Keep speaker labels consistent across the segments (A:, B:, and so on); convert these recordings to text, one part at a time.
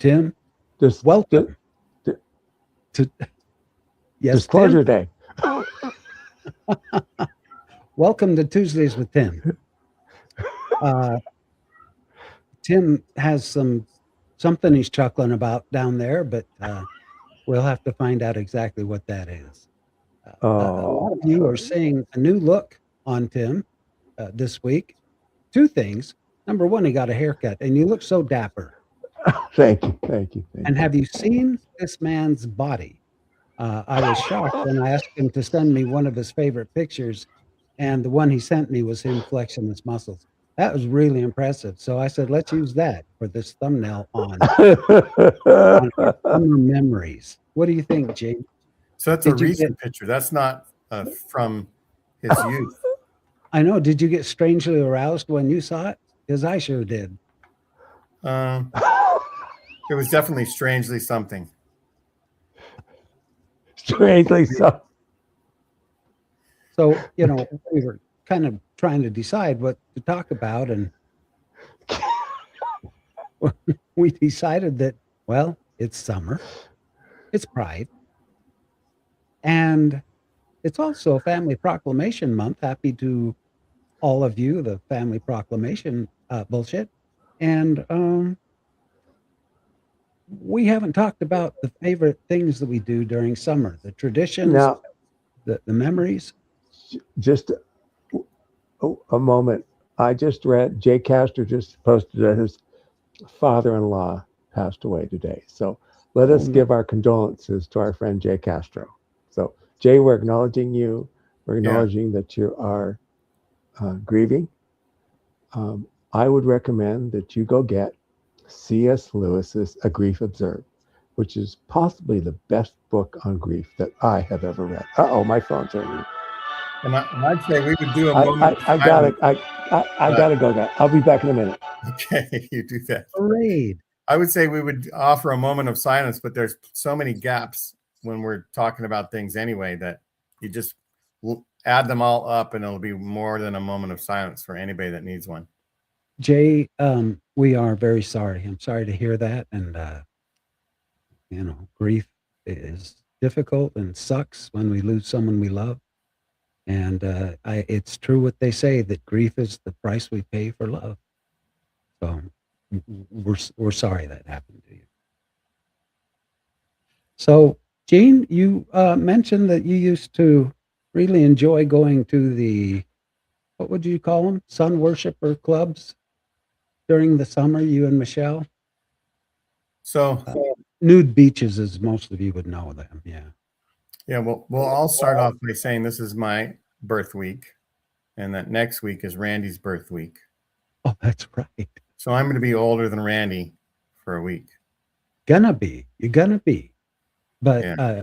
A: Tim,
B: Just
A: welcome
B: di-
A: to yes,
B: disclosure
A: Tim.
B: day.
A: Welcome to Tuesdays with Tim. Uh, Tim has something he's chuckling about down there, but we'll have to find out exactly what that is. A lot
B: Oh,
A: of you are seeing a new look on Tim this week. Two things. Number one, he got a haircut, and you look so dapper.
B: thank you, thank you,
A: And
B: thank you.
A: have you seen this man's body? I was shocked when I asked him to send me one of his favorite pictures, and the one he sent me was him flexing his muscles. That was really impressive. So I said, let's use that for this thumbnail on our summer memories. What do you think, Jane?
C: So that's a
A: Did you get?
C: recent picture. That's not from his youth.
A: I know. Did you get strangely aroused when you saw it? Because I sure did.
C: Um, it was definitely strangely something.
B: Strangely so.
A: So we were kind of trying to decide what to talk about, and we decided that, well, it's summer, it's Pride, and it's also Family Proclamation Month. Happy to all of you, the Family Proclamation bullshit. And we haven't talked about the favorite things that we do during summer, the traditions,
B: Now,
A: the memories.
B: just a moment. I just read Jay Castor just posted that his father-in-law passed away today. So let
A: Oh,
B: us give our condolences to our friend Jay Castro. So Jay, we're acknowledging you. We're
C: Yeah.
B: acknowledging that you are grieving. I would recommend that you go get C.S. Lewis's A Grief Observed, which is possibly the best book on grief that I have ever read. Uh-oh, my phone's ringing.
C: And I'd say we would do a
B: I
C: moment.
B: gotta go, guys. I'll be back in a minute.
C: Okay, you do that.
A: parade.
C: I would say we would offer a moment of silence, but there's so many gaps when we're talking about things anyway that you just add them all up and it'll be more than a moment of silence for anybody that needs one.
A: Jay, we are very sorry. I'm sorry to hear that. And, grief is difficult and sucks when we lose someone we love. And it's true what they say that grief is the price we pay for love. So we're sorry that happened to you. So, Gene, you mentioned that you used to really enjoy going to the, what would you call them? Sun worshiper clubs during the summer, you and Michelle?
C: So
A: Nude beaches, as most of you would know them. Yeah.
C: yeah, we'll all start off by saying this is my birth week, and that next week is Randy's birth week.
A: Oh, that's right.
C: So I'm going to be older than Randy for a week.
A: Gonna be. You're gonna be. But
C: Yeah.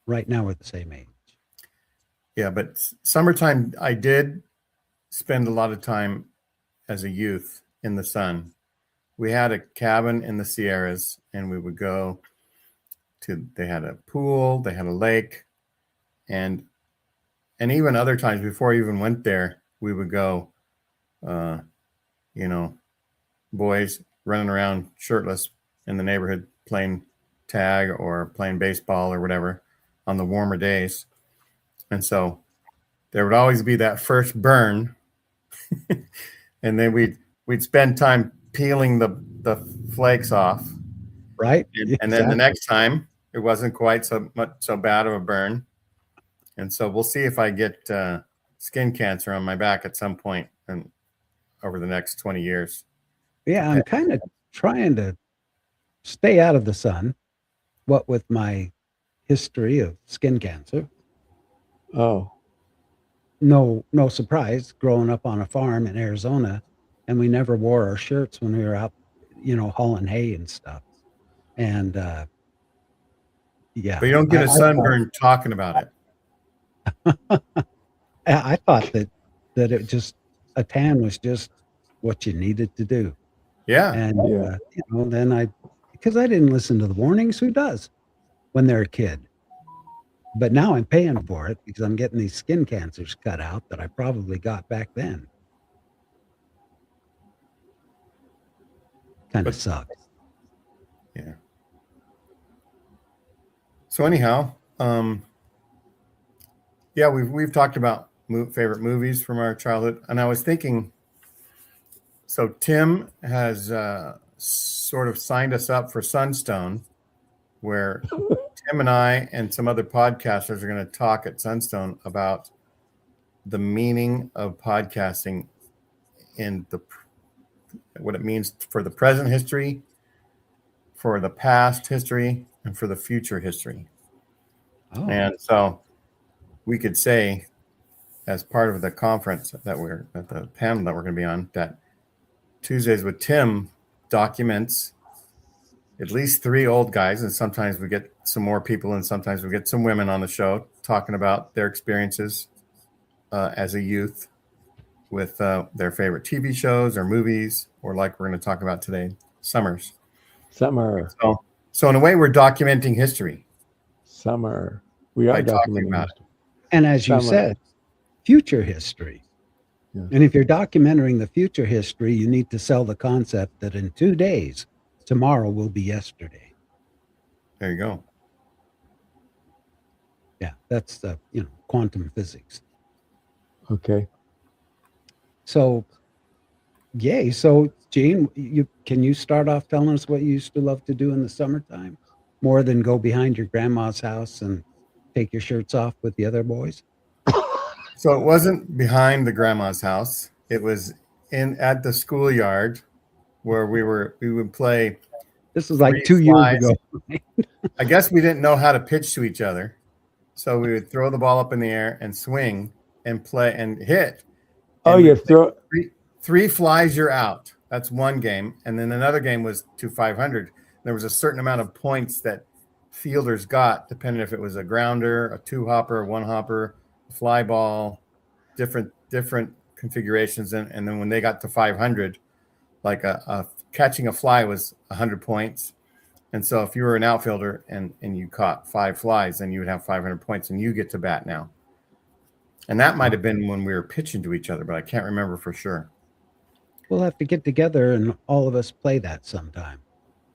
A: right now we're the same age.
C: Yeah, but summertime, I did spend a lot of time as a youth in the sun. We had a cabin in the Sierras, and we would go to, they had a pool, they had a lake, and even other times before I even went there, we would go, boys running around shirtless in the neighborhood playing tag or playing baseball or whatever on the warmer days. And so there would always be that first burn. And then we'd spend time peeling the flakes off.
A: Right?
C: And then the next time it wasn't quite so bad of a burn. And so we'll see if I get skin cancer on my back at some point and over the next 20 years.
A: Yeah, I'm kind of trying to stay out of the sun, what with my history of skin cancer.
B: Oh,
A: No surprise, growing up on a farm in Arizona, and we never wore our shirts when we were out, hauling hay and stuff. And yeah.
C: But you don't get a sunburn talking about it.
A: I thought that it just, a tan was just what you needed to do.
C: Yeah.
A: And then because I didn't listen to the warnings, who does when they're a kid? But now I'm paying for it because I'm getting these skin cancers cut out that I probably got back then. Kind of sucks.
C: So anyhow, yeah, we've talked about favorite movies from our childhood, and I was thinking, so Tim has sort of signed us up for Sunstone, where Tim and I and some other podcasters are going to talk at Sunstone about the meaning of podcasting in what it means for the present history, for the past history, and for the future history.
A: Oh,
C: And so we could say, as part of the conference that we're at, the panel that we're going to be on, that Tuesdays with Tim documents at least 3 old guys, and sometimes we get some more people, and sometimes we get some women on the show talking about their experiences as a youth with their favorite TV shows or movies, or like we're going to talk about today, summers.
B: Summer.
C: So in a way, we're documenting history.
B: Summer. We are
C: By talking
B: documenting
C: about
B: history.
A: and as you
B: Summer.
A: said, future history.
B: Yeah.
A: And if you're documenting the future history, you need to sell the concept that in 2 days, tomorrow will be yesterday.
C: There you go.
A: Yeah, that's the quantum physics.
B: Okay.
A: So, yay. So, Gene, can you start off telling us what you used to love to do in the summertime, more than go behind your grandma's house and take your shirts off with the other boys?
C: So it wasn't behind the grandma's house. It was at the schoolyard where we would play.
A: This was like 2
C: flies.
A: years ago.
C: I guess we didn't know how to pitch to each other. So we would throw the ball up in the air and swing and play and hit.
B: Oh,
C: And
B: you
C: we'd
B: throw.
C: three flies, you're out. That's one game. And then another game was to 500. There was a certain amount of points that fielders got, depending if it was a grounder, a 2-hopper, a 1-hopper, fly ball, different configurations. And then when they got to 500, like a catching a fly was 100 points. And so if you were an outfielder and you caught 5 flies, then you would have 500 points, and you get to bat now. And that might have been when we were pitching to each other, but I can't remember for sure.
A: We'll have to get together and all of us play that sometime.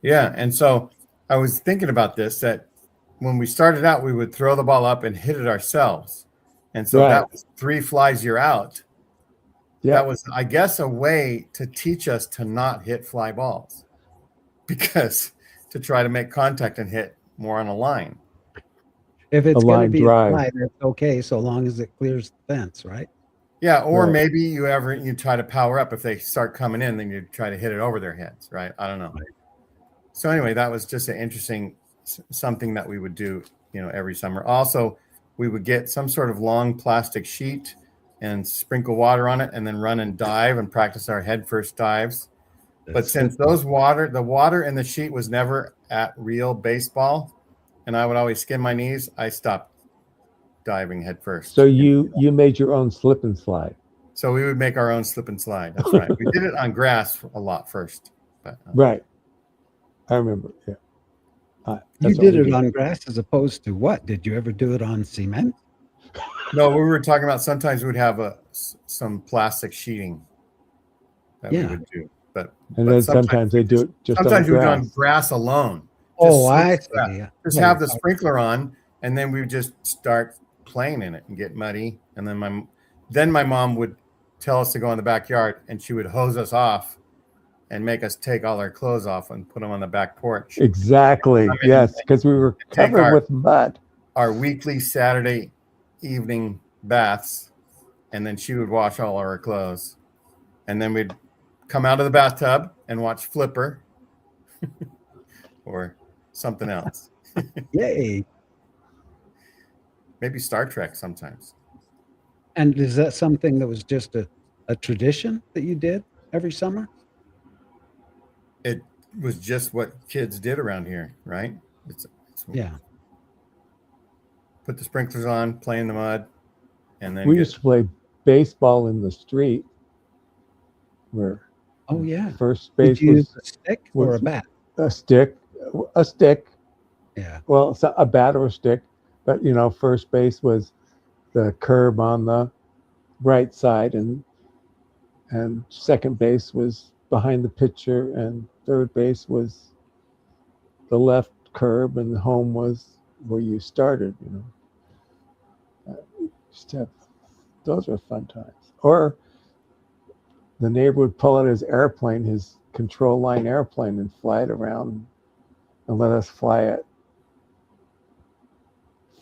C: Yeah. And so I was thinking about this, that when we started out, we would throw the ball up and hit it ourselves. And so
B: Right.
C: that was 3 flies, you're out.
B: Yeah.
C: That was, I guess, a way to teach us to not hit fly balls, because to try to make contact and hit more on a line.
A: If it's
B: A
A: going to
B: line
A: be
B: drive.
A: a fly, that's okay, so long as it clears the fence, right?
C: Yeah. Or
B: Right.
C: maybe you try to power up. If they start coming in, then you try to hit it over their heads. Right. I don't know.
A: Right.
C: So anyway, that was just an interesting something that we would do, every summer. Also, we would get some sort of long plastic sheet and sprinkle water on it, and then run and dive and practice our head first dives. But since the water in the sheet was never at real baseball, and I would always skin my knees, I stopped diving head first.
B: So you made your own slip and slide.
C: So we would make our own slip and slide. That's right. We did it on grass a lot first. But,
B: Right. I remember. Yeah.
A: You
B: That's what
A: did
B: we
A: it on grass as opposed to what? Did you ever do it on cement?
C: No, we were talking about sometimes we'd have some plastic sheeting that we
A: Yeah.
C: would do. But
B: And then sometimes they do it just on
C: sometimes we would do
B: grass.
C: on grass alone.
A: Oh, I
C: Just switch
A: see.
C: that. Just have the sprinkler on, and then we would just start playing in it and get muddy. And then my mom would tell us to go in the backyard, and she would hose us off and make us take all our clothes off and put them on the back porch.
B: Exactly. Yes, because we were
C: Take
B: covered
C: our-
B: with mud.
C: Our weekly Saturday evening baths, and then she would wash all our clothes, and then we'd come out of the bathtub and watch Flipper or something else.
A: Yay.
C: Maybe Star Trek sometimes.
A: And is that something that was just a tradition that you did every summer?
C: It was just what kids did around here, right? It's
A: Yeah.
C: Put the sprinklers on, play in the mud, and then
B: We used to play baseball in the street, where
A: Oh, yeah.
B: first
A: Did
B: base
A: you use
B: was
A: a stick or a
B: was-
A: bat?
B: a stick.
A: Yeah.
B: Well, it's a bat or a stick, but first base was the curb on the right side, and second base was behind the pitcher, and third base was the left curb, and home was where you started, just have, those were fun times. Or the neighbor would pull out his airplane, his control line airplane, and fly it around and let us fly it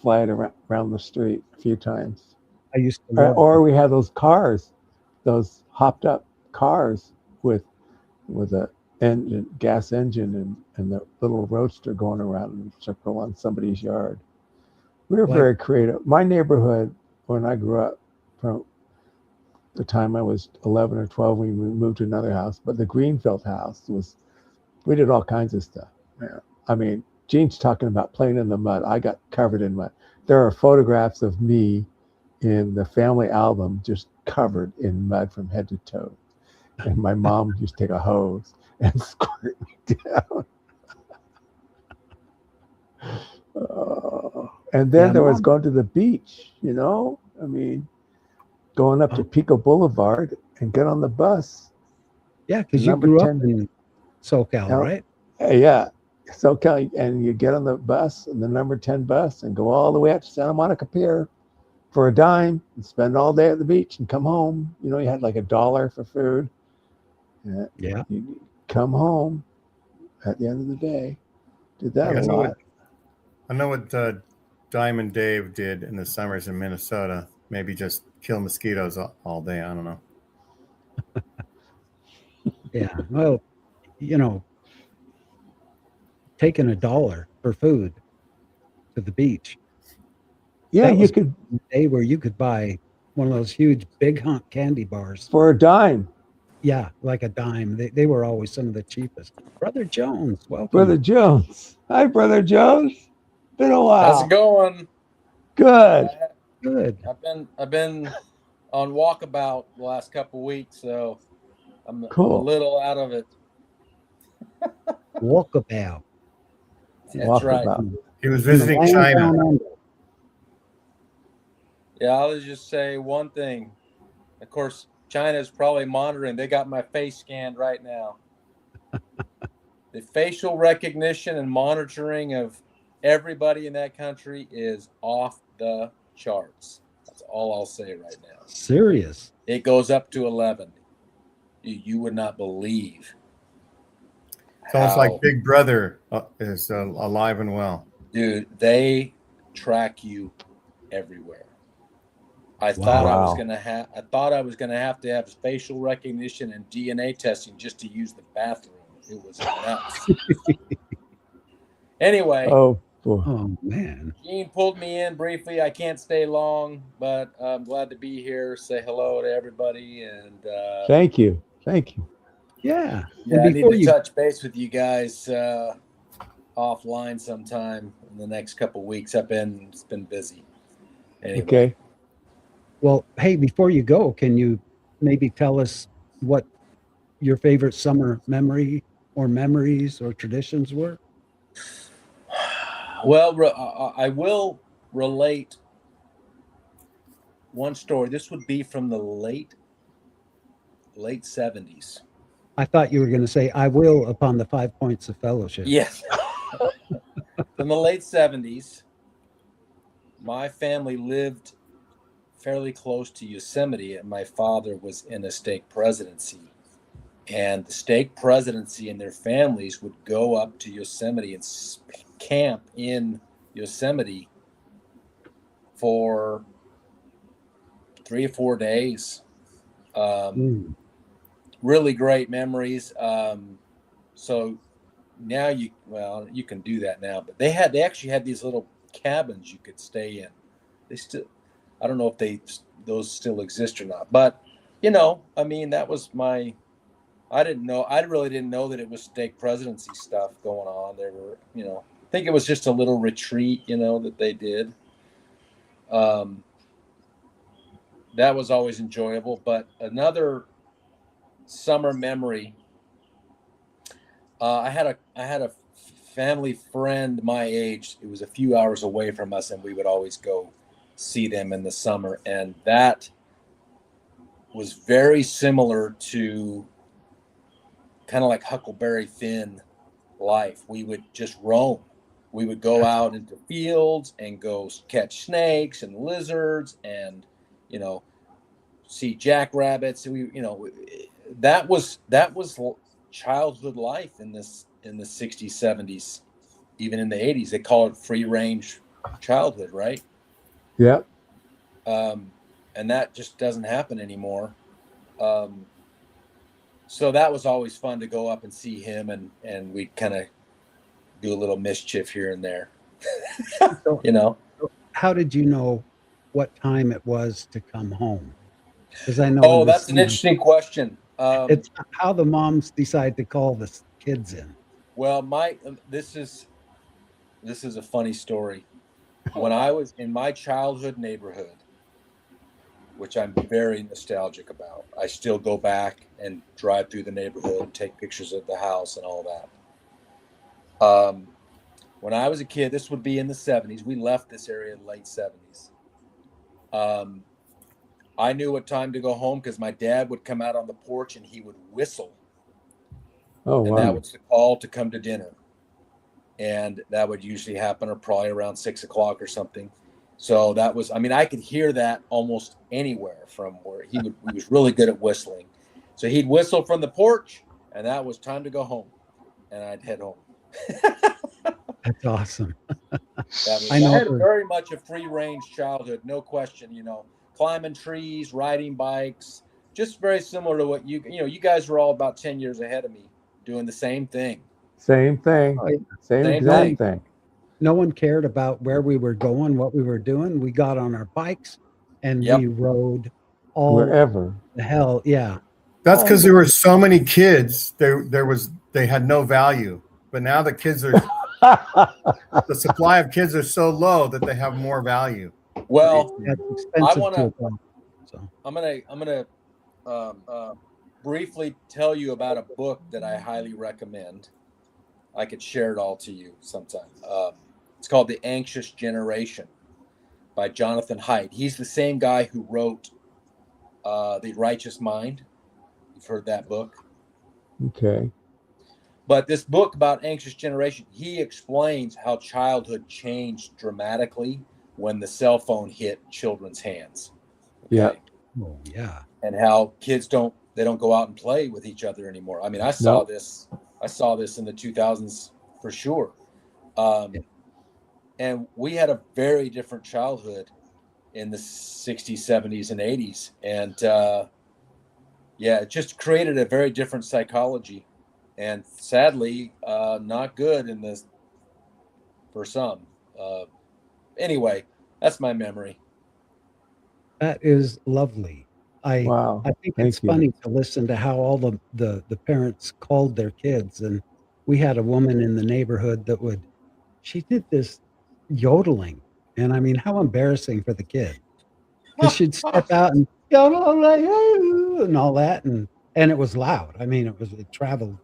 B: around the street a few times.
A: I used to love
B: Or we had those cars, those hopped up cars with a engine, gas engine, and the little roadster going around in a circle on somebody's yard. We were very creative. My neighborhood, when I grew up, from the time I was 11 or 12, we moved to another house, but the Greenfield house we did all kinds of stuff. Yeah. I mean, Gene's talking about playing in the mud. I got covered in mud. There are photographs of me in the family album just covered in mud from head to toe. And my mom used to take a hose and squirt me down. And then there was going to the beach, I mean, going up to Pico Boulevard and get on the bus.
A: Yeah, because you grew up in SoCal, right?
B: Yeah. SoCal, and you get on the bus, and the number 10 bus, and go all the way up to Santa Monica Pier for a dime and spend all day at the beach and come home. You had like $1 for food.
A: Yeah.
B: You come home at the end of the day. Did that a lot.
C: I know what Diamond Dave did in the summers in Minnesota. Maybe just kill mosquitoes all day. I don't know.
A: Yeah. Well, taking $1 for food to the beach.
B: Yeah, you could.
A: A day where you could buy one of those huge big hunk candy bars
B: for a dime.
A: Yeah, like a dime. They were always some of the cheapest. Brother Jones, welcome.
B: Brother Jones. Hi, Brother Jones. Been a while.
D: How's it going?
B: Good.
A: Good.
D: I've been on walkabout the last couple of weeks, so I'm
B: cool.
D: a little out of it.
A: Walkabout.
D: That's right.
C: He was visiting China.
D: Yeah, I'll just say one thing. Of course, China's probably monitoring. They got my face scanned right now. The facial recognition and monitoring of everybody in that country is off the charts. That's all I'll say right now.
A: Serious.
D: It goes up to 11. You would not believe.
C: It's almost like Big Brother is alive and well.
D: Dude, they track you everywhere. I thought I was gonna have to have facial recognition and DNA testing just to use the bathroom. It was nuts. Anyway.
B: Oh
A: man.
D: Gene pulled me in briefly. I can't stay long, but I'm glad to be here. Say hello to everybody, and
B: thank you.
D: Yeah, I need to touch base with you guys offline sometime in the next couple of weeks. It's been busy. Anyway.
B: Okay.
A: Well, hey, before you go, can you maybe tell us what your favorite summer memory or memories or traditions were?
D: Well, I will relate one story. This would be from the late 70s.
A: I thought you were going to say, I will upon the 5 points of fellowship.
D: Yes. From the late 70s, my family lived fairly close to Yosemite, and my father was in a stake presidency. And the stake presidency and their families would go up to Yosemite and camp in Yosemite for 3 or 4 days. Really great memories. So now you can do that now, but they actually had these little cabins you could stay in. I don't know if those still exist or not, but that was I really didn't know that it was stake presidency stuff going on. There were, I think it was just a little retreat, that they did. That was always enjoyable. But another summer memory, I had a family friend my age. It was a few hours away from us, and we would always go see them in the summer, and that was very similar to kind of like Huckleberry Finn life. We would just roam. we would go out into fields and go catch snakes and lizards and, you know, see jackrabbits. And we, you know, that was childhood life in the 60s, 70s, even in the 80s. They call it free range childhood, right?
B: Yeah.
D: And that just doesn't happen anymore. So that was always fun to go up and see him, and we'd kind of do a little mischief here and there. You know,
A: How did you know what time it was to come home? Because I know.
D: Oh, that's an interesting question.
A: It's how the moms decide to call the kids in.
D: Well, this is a funny story. When I was in my childhood neighborhood, which I'm very nostalgic about, I still go back and drive through the neighborhood and take pictures of the house and all that. When I was a kid, this would be in the 70s. We left this area in the late 70s. I knew what time to go home because my dad would come out on the porch and he would whistle.
B: Oh,
D: And
B: wow.
D: that was the call to come to dinner. And that would usually happen or probably around 6 o'clock or something. So that was, I mean, I could hear that almost anywhere from where he was really good at whistling. So he'd whistle from the porch and that was time to go home. And I'd head home.
A: That's awesome.
D: I had very much a free range childhood, no question, you know, climbing trees, riding bikes, just very similar to what you guys were all about 10 years ahead of me doing the same thing.
B: Same thing. Same exact thing.
A: No one cared about where we were going, what we were doing. We got on our bikes and we rode all
B: wherever
A: the hell. Yeah.
C: That's because there were so many kids. They had no value. But now the kids are the supply of kids are so low that they have more value.
D: Well,
A: That's expensive.
D: I'm gonna briefly tell you about a book that I highly recommend. I could share it all to you sometime. It's called The Anxious Generation by Jonathan Haidt. He's the same guy who wrote The Righteous Mind. You've heard that book.
B: Okay.
D: But this book about anxious generation, he explains how childhood changed dramatically when the cell phone hit children's hands. Okay?
B: Yeah.
A: Oh, yeah.
D: And how kids don't go out and play with each other anymore. I mean, I saw this in the 2000s for sure. And we had a very different childhood in the 60s, 70s, and 80s. And it just created a very different psychology. And sadly, not good for some. Anyway, that's my memory.
A: That is lovely.
B: Wow.
A: I think it's funny to listen to how all the parents called their kids. And we had a woman in the neighborhood she did this yodeling. And I mean, how embarrassing for the kid. Because she'd step out and yodel and all that. And it was loud. I mean, it traveled,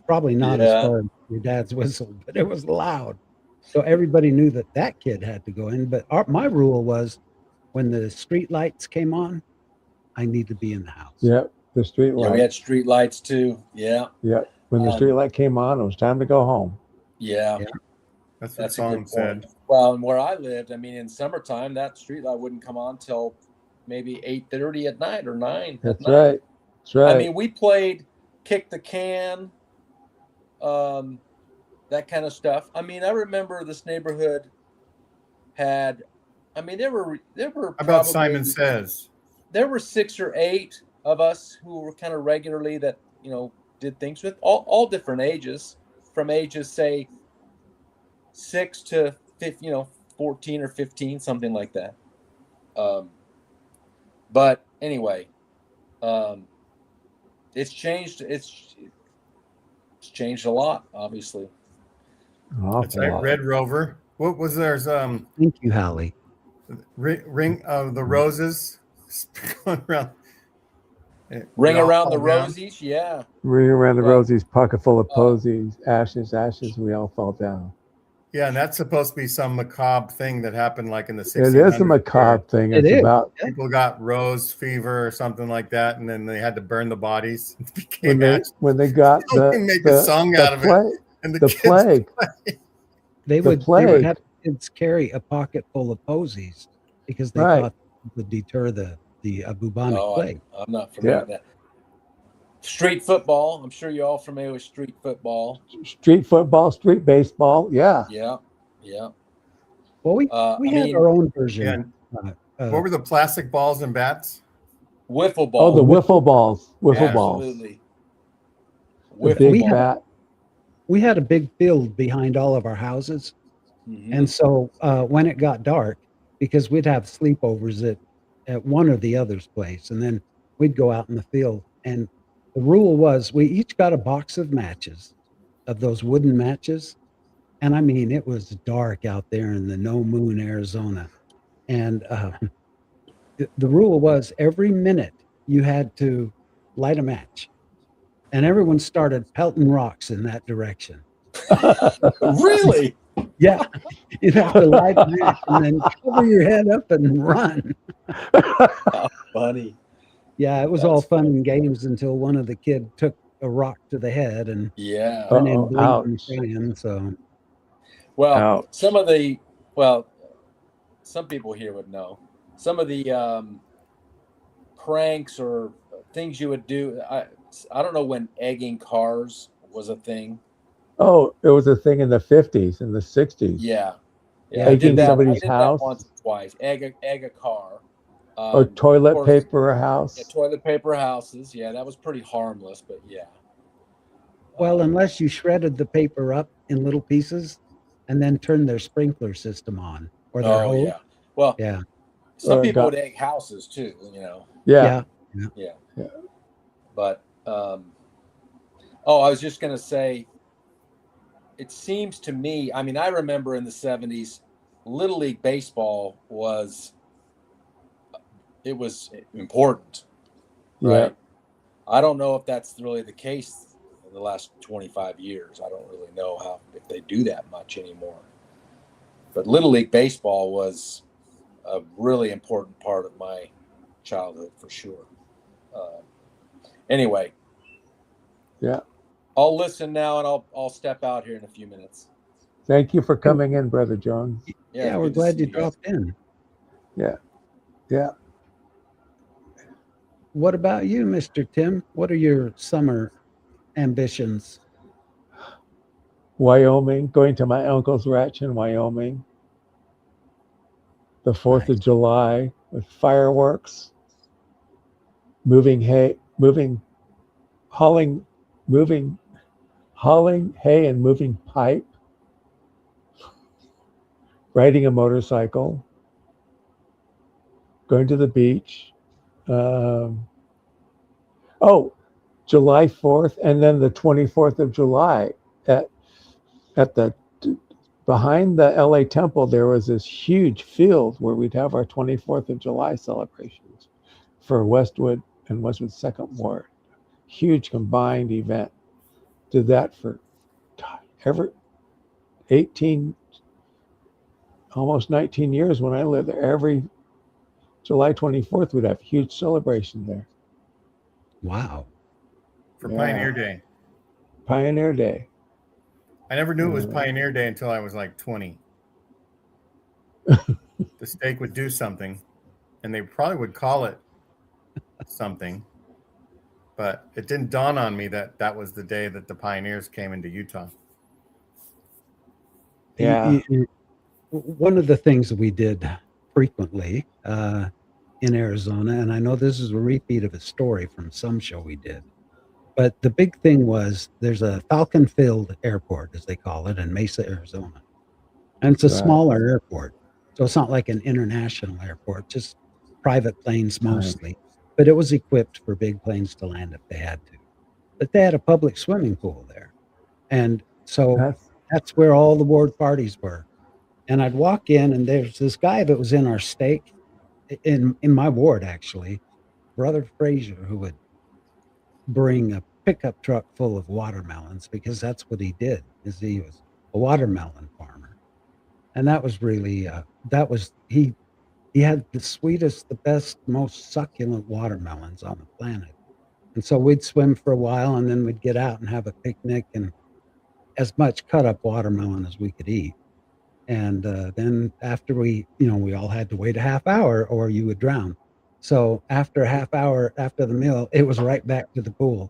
A: probably not as far as your dad's whistle, but it was loud. So everybody knew that kid had to go in. But my rule was when the street lights came on, I need to be in the house.
B: Yep. The street light.
D: Yeah, we had street lights too. Yeah.
B: Yeah. When the street light came on, it was time to go home.
D: Yeah.
C: That's what the song said.
D: Well, and where I lived, I mean, in summertime, that street light wouldn't come on till maybe 8:30 at night or 9.
B: That's right. That's right.
D: I mean, we played kick the can, that kind of stuff. I mean, I remember this neighborhood had, I mean, there were
C: How about Simon Says?
D: There were 6 or 8 of us who were kind of regularly that, did things with all different ages, from ages, say, 6 to 14 or 15, something like that. But anyway, it's changed. It's changed a lot, obviously.
C: That's right. Red Rover. What was theirs?
A: Thank you, Hallie.
C: Ring of the Roses. Going around.
D: Ring around the rosies, yeah.
B: Ring around the rosies, pocket full of posies, ashes, we all fall down.
C: Yeah, and that's supposed to be some macabre thing that happened like in the 60s.
B: It is a macabre thing. It's about
C: people got rose fever or something like that, and then they had to burn the bodies.
B: When they got
C: make a song out of it,
B: and the plague.
A: they
B: The
A: would
B: plague.
A: have kids carry a pocket full of posies because they
B: Right.
A: thought it would deter the bubonic
D: Oh,
A: plague.
D: I'm not familiar
B: Yeah.
D: with that. Street football. I'm sure you're all familiar with street football.
B: Street football, street baseball. Yeah.
D: Yeah, yeah.
A: Well, we
D: I
A: had
D: mean,
A: our own version.
C: Yeah. What were the plastic balls and bats?
D: wiffle ball.
B: Oh, the wiffle balls. Wiffle balls.
D: Absolutely.
B: The
D: Wiffle
B: big
A: We
D: ball.
A: had-
B: bat.
A: We had a big field behind all of our houses.
D: Mhm.
A: And so when it got dark, because we'd have sleepovers at one or the other's place, and then we'd go out in the field. And the rule was we each got a box of matches, of those wooden matches. And I mean, it was dark out there in the no moon Arizona. And the rule was every minute you had to light a match. And everyone started pelting rocks in that direction.
D: Really?
A: Yeah, you'd have to light a match and then cover your head up and run.
D: Funny.
A: Yeah, it was all fun and games until one of the kid took a rock to the head and
D: Yeah.
A: went in
B: Uh-oh,
A: bleeding and
B: ouch.
A: crying. So
D: Well,
B: Ouch.
D: some people here would know. Some of the pranks or things you would do. I don't know when egging cars was a thing.
B: Oh, it was a thing in the 50s and the 60s.
D: Yeah.
A: Yeah,
D: I
B: Egging
D: did that.
B: somebody's
D: I did
B: house.
D: that once or twice. Egg a car.
B: Or
D: of
B: toilet
D: course,
B: paper house.
D: Yeah, toilet paper houses. Yeah, that was pretty harmless, but yeah.
A: well, unless you shredded the paper up in little pieces and then turned their sprinkler system on or their
D: Oh
A: hose.
D: yeah. Well,
A: Yeah.
D: some
B: Or
D: people
B: got-
D: would egg houses too. You know.
B: Yeah.
D: But I was just gonna say, it seems to me. I mean, I remember in the '70s, Little League baseball was important, right? I don't know if that's really the case in the last 25 years. I don't really know if they do that much anymore. But Little League baseball was a really important part of my childhood for sure. Anyway.
B: Yeah.
D: I'll listen now, and I'll step out here in a few minutes.
B: Thank you for coming in, Brother Jones.
A: Yeah, we're
D: good to
A: glad
D: see
A: you
D: guys.
A: dropped in.
B: Yeah.
A: What about you, Mr. Tim? What are your summer ambitions?
B: Wyoming, going to my uncle's ranch in Wyoming. The 4th of July with fireworks, hauling hay and moving pipe, riding a motorcycle, going to the beach. July 4th, and then the 24th of July at the behind the LA Temple, there was this huge field where we'd have our 24th of July celebrations for Westwood and Westwood Second Ward. Huge combined event. Did that for almost 19 years when I lived there. Every July 24th, we'd have huge celebration there.
A: Wow.
C: For
B: Yeah.
C: Pioneer Day.
B: Pioneer Day.
C: I never knew it was
B: Yeah.
C: Pioneer Day until I was like 20. The stake would do something, and they probably would call it something, but it didn't dawn on me that that was the day that the pioneers came into Utah.
B: Yeah.
A: One of the things that we did frequently in Arizona, and I know this is a repeat of a story from some show we did, but the big thing was there's a Falcon Field Airport, as they call it, in Mesa, Arizona. And it's a
B: Right.
A: smaller airport. So it's not like an international airport, just private planes mostly. But it was equipped for big planes to land if they had to. But they had a public swimming pool there. And so that's where all the ward parties were. And I'd walk in, and there's this guy that was in our stake, in my ward, actually, Brother Frazier, who would bring a pickup truck full of watermelons, because that's what he did, is he was a watermelon farmer. And that was really, he had the sweetest, the best, most succulent watermelons on the planet. And so we'd swim for a while, and then we'd get out and have a picnic and as much cut up watermelon as we could eat. And then after we all had to wait a half hour or you would drown. So after a half hour after the meal, it was right back to the pool.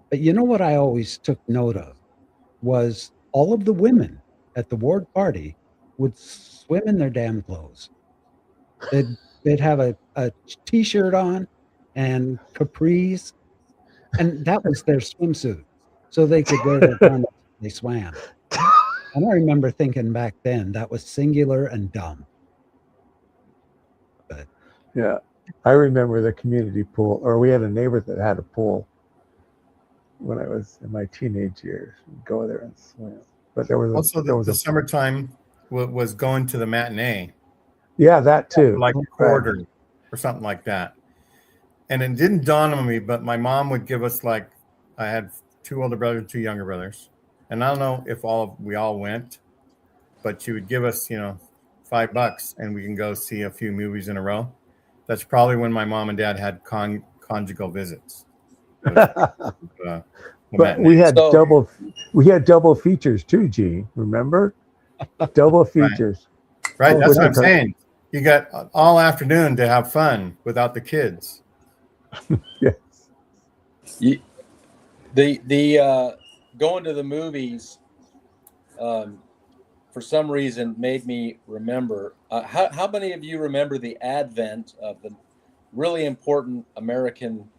A: But you know what I always took note of was all of the women at the ward party would swim in their damn clothes. They'd have a t-shirt on and capris, and that was their swimsuit, so they could wear their garments when they swam. And I remember thinking back then that was singular and dumb. But
B: Yeah. I remember the community pool, or we had a neighbor that had a pool when I was in my teenage years. We'd go there and swim. But there was
C: Also,
B: there was
C: the summertime was going to the matinee,
B: yeah, that too.
C: like a
B: Right.
C: quarter or something like that. And it didn't dawn on me, but my mom would give us, like, I had 2 older brothers, 2 younger brothers. And I don't know if we all went, but she would give us, $5 and we can go see a few movies in a row. That's probably when my mom and dad had conjugal visits. The
B: But
C: matinee.
B: we had
D: So-
B: double features too, Gene. Remember? Double features.
C: Right,
B: Oh,
C: that's what I'm
B: okay.
C: saying. You got all afternoon to have fun without the kids.
B: Yes.
D: The going to the movies, for some reason, made me remember. How many of you remember the advent of the really important American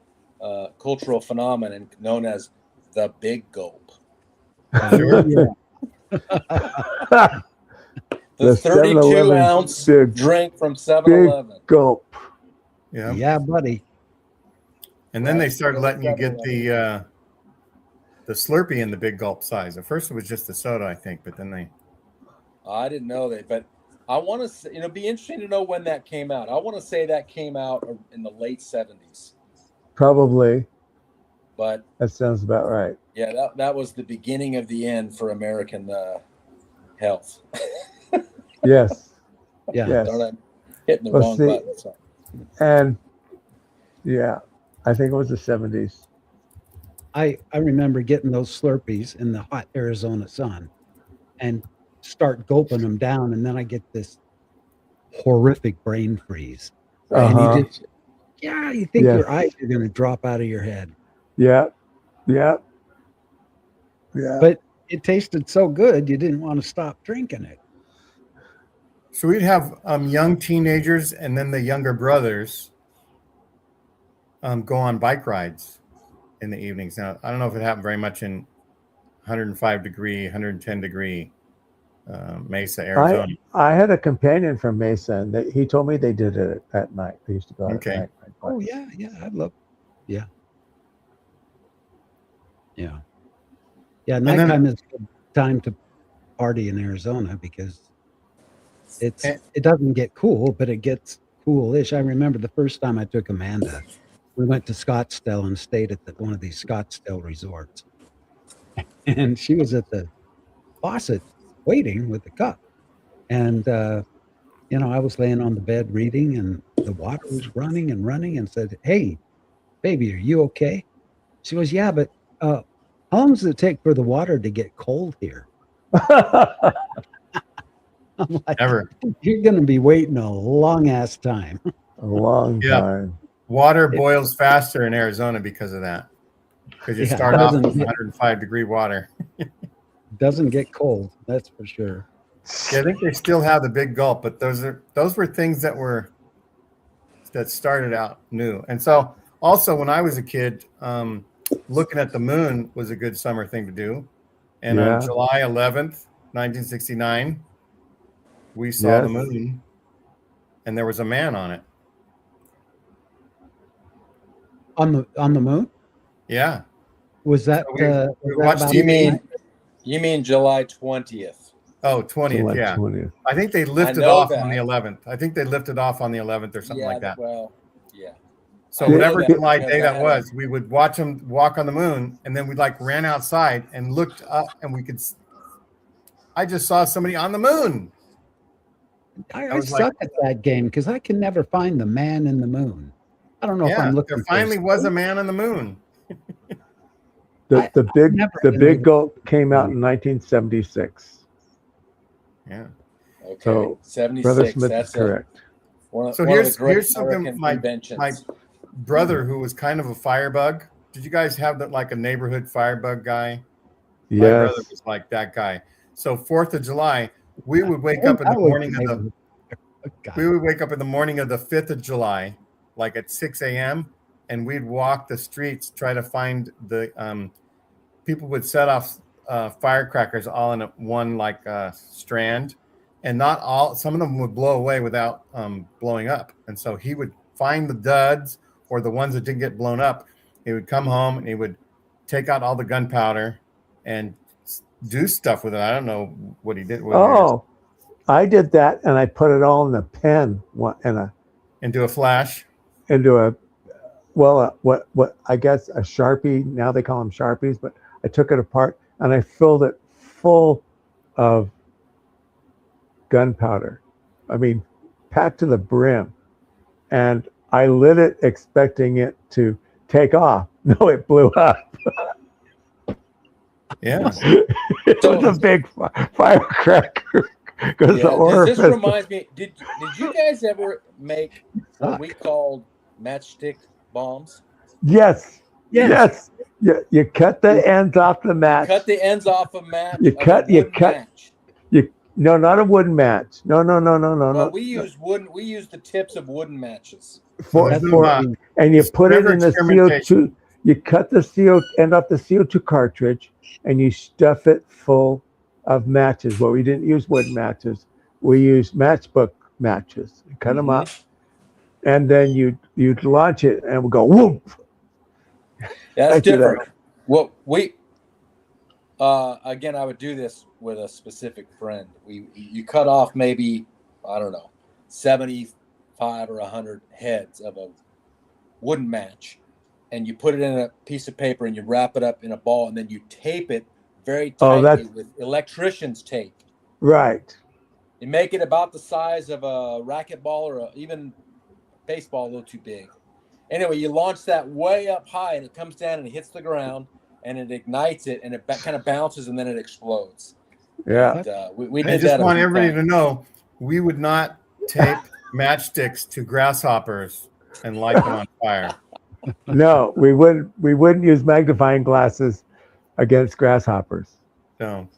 D: cultural phenomenon known as the Big Gulp?
C: Sure.
B: The
D: The 32
B: 7-Eleven
D: ounce
B: big
D: drink from 7-Eleven.
B: Gulp.
C: Yeah.
A: yeah, buddy.
C: And then they
D: Right.
C: started letting you get the Slurpee in the big gulp size. At first, it was just the soda, I think, but then they.
D: I didn't know that, but I want to say, it'd be interesting to know when that came out. I want to say that came out in the late 70s,
B: Probably.
D: but
B: That sounds about right.
D: yeah, that was the beginning of the end for American health.
B: Yes.
A: Yeah.
B: Yes.
D: Darn, I'm hitting the
B: Well,
D: wrong
B: see-
D: button. So.
B: And yeah, I think it was the 70s.
A: I remember getting those Slurpees in the hot Arizona sun and start gulping them down, and then I get this horrific brain freeze.
B: Uh-huh.
A: And you think
B: Yes.
A: your eyes are going to drop out of your head.
B: Yeah. Yeah. Yeah.
A: But it tasted so good, you didn't want to stop drinking it.
C: So we'd have young teenagers and then the younger brothers go on bike rides in the evenings. Now, I don't know if it happened very much in 105 degree, 110 degree Mesa, Arizona.
B: I had a companion from Mesa, and he told me they did it at night. They used to go out
C: Okay.
B: at night.
A: Oh yeah, I'd love. Yeah. Yeah.
C: then-
A: Nighttime is a good time to party in Arizona because it doesn't get cool, but it gets coolish. I remember the first time I took Amanda, we went to Scottsdale and stayed at one of these Scottsdale resorts, and she was at the faucet waiting with the cup, and I was laying on the bed reading, and the water was running and running, and said, "Hey, baby, are you okay?" She goes, "Yeah, but how long does it take for the water to get cold here?" I'm like,
C: Ever.
A: "You're going to be waiting a long ass time."
B: A long
C: Yeah.
B: time.
C: Water boils faster in Arizona because of that. Because you
A: Yeah,
C: start off
A: doesn't
C: with
A: get-
C: 105 degree water.
A: Doesn't get cold, that's for sure.
C: Yeah, I think they still have the big gulp, but those were things that started out new. And so also when I was a kid, looking at the moon was a good summer thing to do. And
B: Yeah.
C: on July 11th, 1969, we saw the
B: Yes.
C: moon and there was a man on it.
A: On the moon?
C: Yeah.
A: Was that,
C: So we
A: was
C: watched
A: that
C: TV.
D: You mean July 20th?
C: Oh, 20th.
B: July
C: Yeah.
B: 20th.
C: I think they lifted
D: know
C: off
D: that.
C: on the 11th. I think they lifted off on the 11th or something like that.
D: Well, yeah.
C: So
D: I know
C: whatever
D: that
C: July
D: because
C: day
D: I
C: that
D: had
C: was, we would watch them walk on the moon, and then we ran outside and looked up, and I just saw somebody on the moon.
A: I
C: was
A: suck
C: like-
A: at that game because I can never find the man in the moon. I don't know if
C: Yeah,
A: I'm looking.
C: there
A: for
C: finally was a
A: space.
C: man on the moon.
B: The
A: never
B: big
A: been able-
B: gulp came out in 1976.
C: Yeah.
D: Okay,
B: So,
D: 76.
B: Brother Smith
D: That's
B: is correct.
D: one of
C: So
D: the great
C: here's something
D: American
C: my
D: inventions.
C: brother, who was kind of a firebug. Did you guys have that, like a neighborhood firebug guy? My
B: Yes.
C: brother was like that guy. So 4th of July, we would wake
A: Oh,
C: up in the
A: that was
C: morning of the
A: neighborhood. God.
C: we would wake up in the morning of the 5th of July, like at 6 a.m., and we'd walk the streets, try to find the people would set off firecrackers all in one like strand, and not all. Some of them would blow away without blowing up, and so he would find the duds or the ones that didn't get blown up. He would come home and he would take out all the gunpowder and do stuff with it. I don't know what he did with it.
B: Oh, I did that, and I put it all in a pen
C: Into a flash.
B: into a what I guess a Sharpie. Now they call them Sharpies, but I took it apart and I filled it full of gunpowder. I mean, packed to the brim, and I lit it expecting it to take off. No, it blew up.
C: Yeah.
B: It was a big firecracker. Because the orifice.
D: This reminds me. Did you guys ever make what we called matchstick bombs?
B: Yes. You cut the ends off the match.
D: Cut the ends off a match.
B: Match. No, not a wooden match. No.
D: Well, we use wooden. We use the tips of wooden matches.
B: And you put it in the CO2. You cut the end off the CO2 cartridge, and you stuff it full of matches. Well, we didn't use wooden matches. We used matchbook matches. You cut them up, and then you'd launch it, and it would go whoop.
D: That's different. Well, again, I would do this with a specific friend. You cut off maybe, I don't know, 75 or 100 heads of a wooden match, and you put it in a piece of paper and you wrap it up in a ball, and then you tape it very tightly with electrician's tape.
B: Right.
D: You make it about the size of a racquetball or even baseball, a little too big. Anyway, you launch that way up high, and it comes down and it hits the ground, and it ignites it, and it kind of bounces, and then it explodes.
B: Yeah.
D: And, we did
C: I just
D: that
C: want everybody to know we would not tape matchsticks to grasshoppers and light them on fire.
B: No, we wouldn't use magnifying glasses against grasshoppers.
C: No.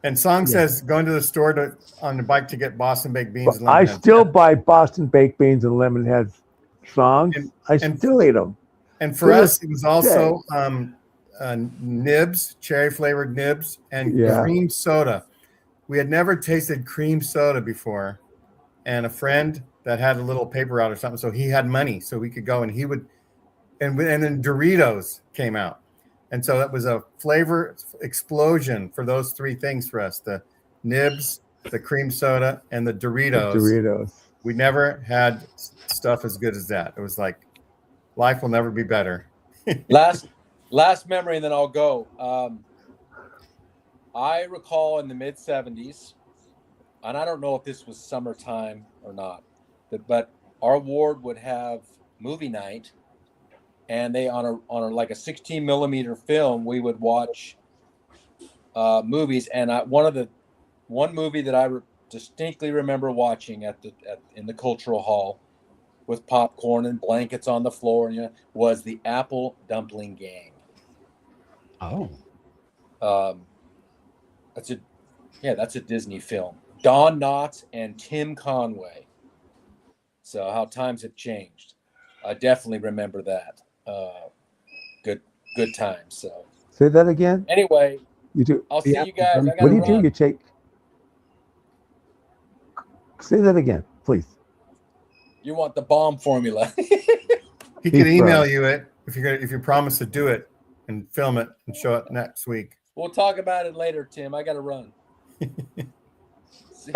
C: And Song says going to the store on the bike to get Boston baked beans. And
B: I still buy Boston baked beans and lemon heads. Songs, I still eat them.
C: And for us, it was also nibs, cherry flavored nibs, and cream soda. We had never tasted cream soda before, and a friend that had a little paper route or something, so he had money, so we could go, and he would, and then Doritos came out, and so that was a flavor explosion for those three things for us: the nibs, the cream soda, and the Doritos. We never had stuff as good as that. It was like life will never be better.
D: Last memory, and then I'll go. I recall in the mid 70s, and I don't know if this was summertime or not, but our ward would have movie night, and they on a like a 16 millimeter film, we would watch movies. And one movie that I distinctly remember watching in the cultural hall with popcorn and blankets on the floor was the Apple Dumpling Gang. That's a Disney film. Don Knotts and Tim Conway. So how times have changed. I definitely remember that. Good times. So
B: say that again.
D: Anyway,
B: you do.
D: I'll see you guys.
B: What do you do? You take. Say that again, please.
D: You want the bomb formula?
C: He could email you it if you promise to do it and film it and show it next week.
D: We'll talk about it later, Tim. I got to run.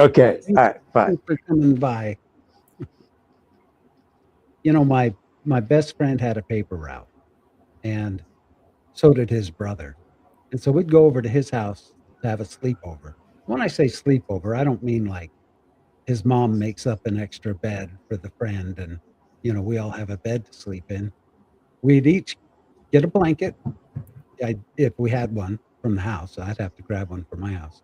B: Okay. All right. Bye.
A: Thanks for coming by. You know, my best friend had a paper route, and so did his brother. And so we'd go over to his house to have a sleepover. When I say sleepover, I don't mean like his mom makes up an extra bed for the friend and, you know, we all have a bed to sleep in. We'd each get a blanket. If we had one from the house, I'd have to grab one from my house.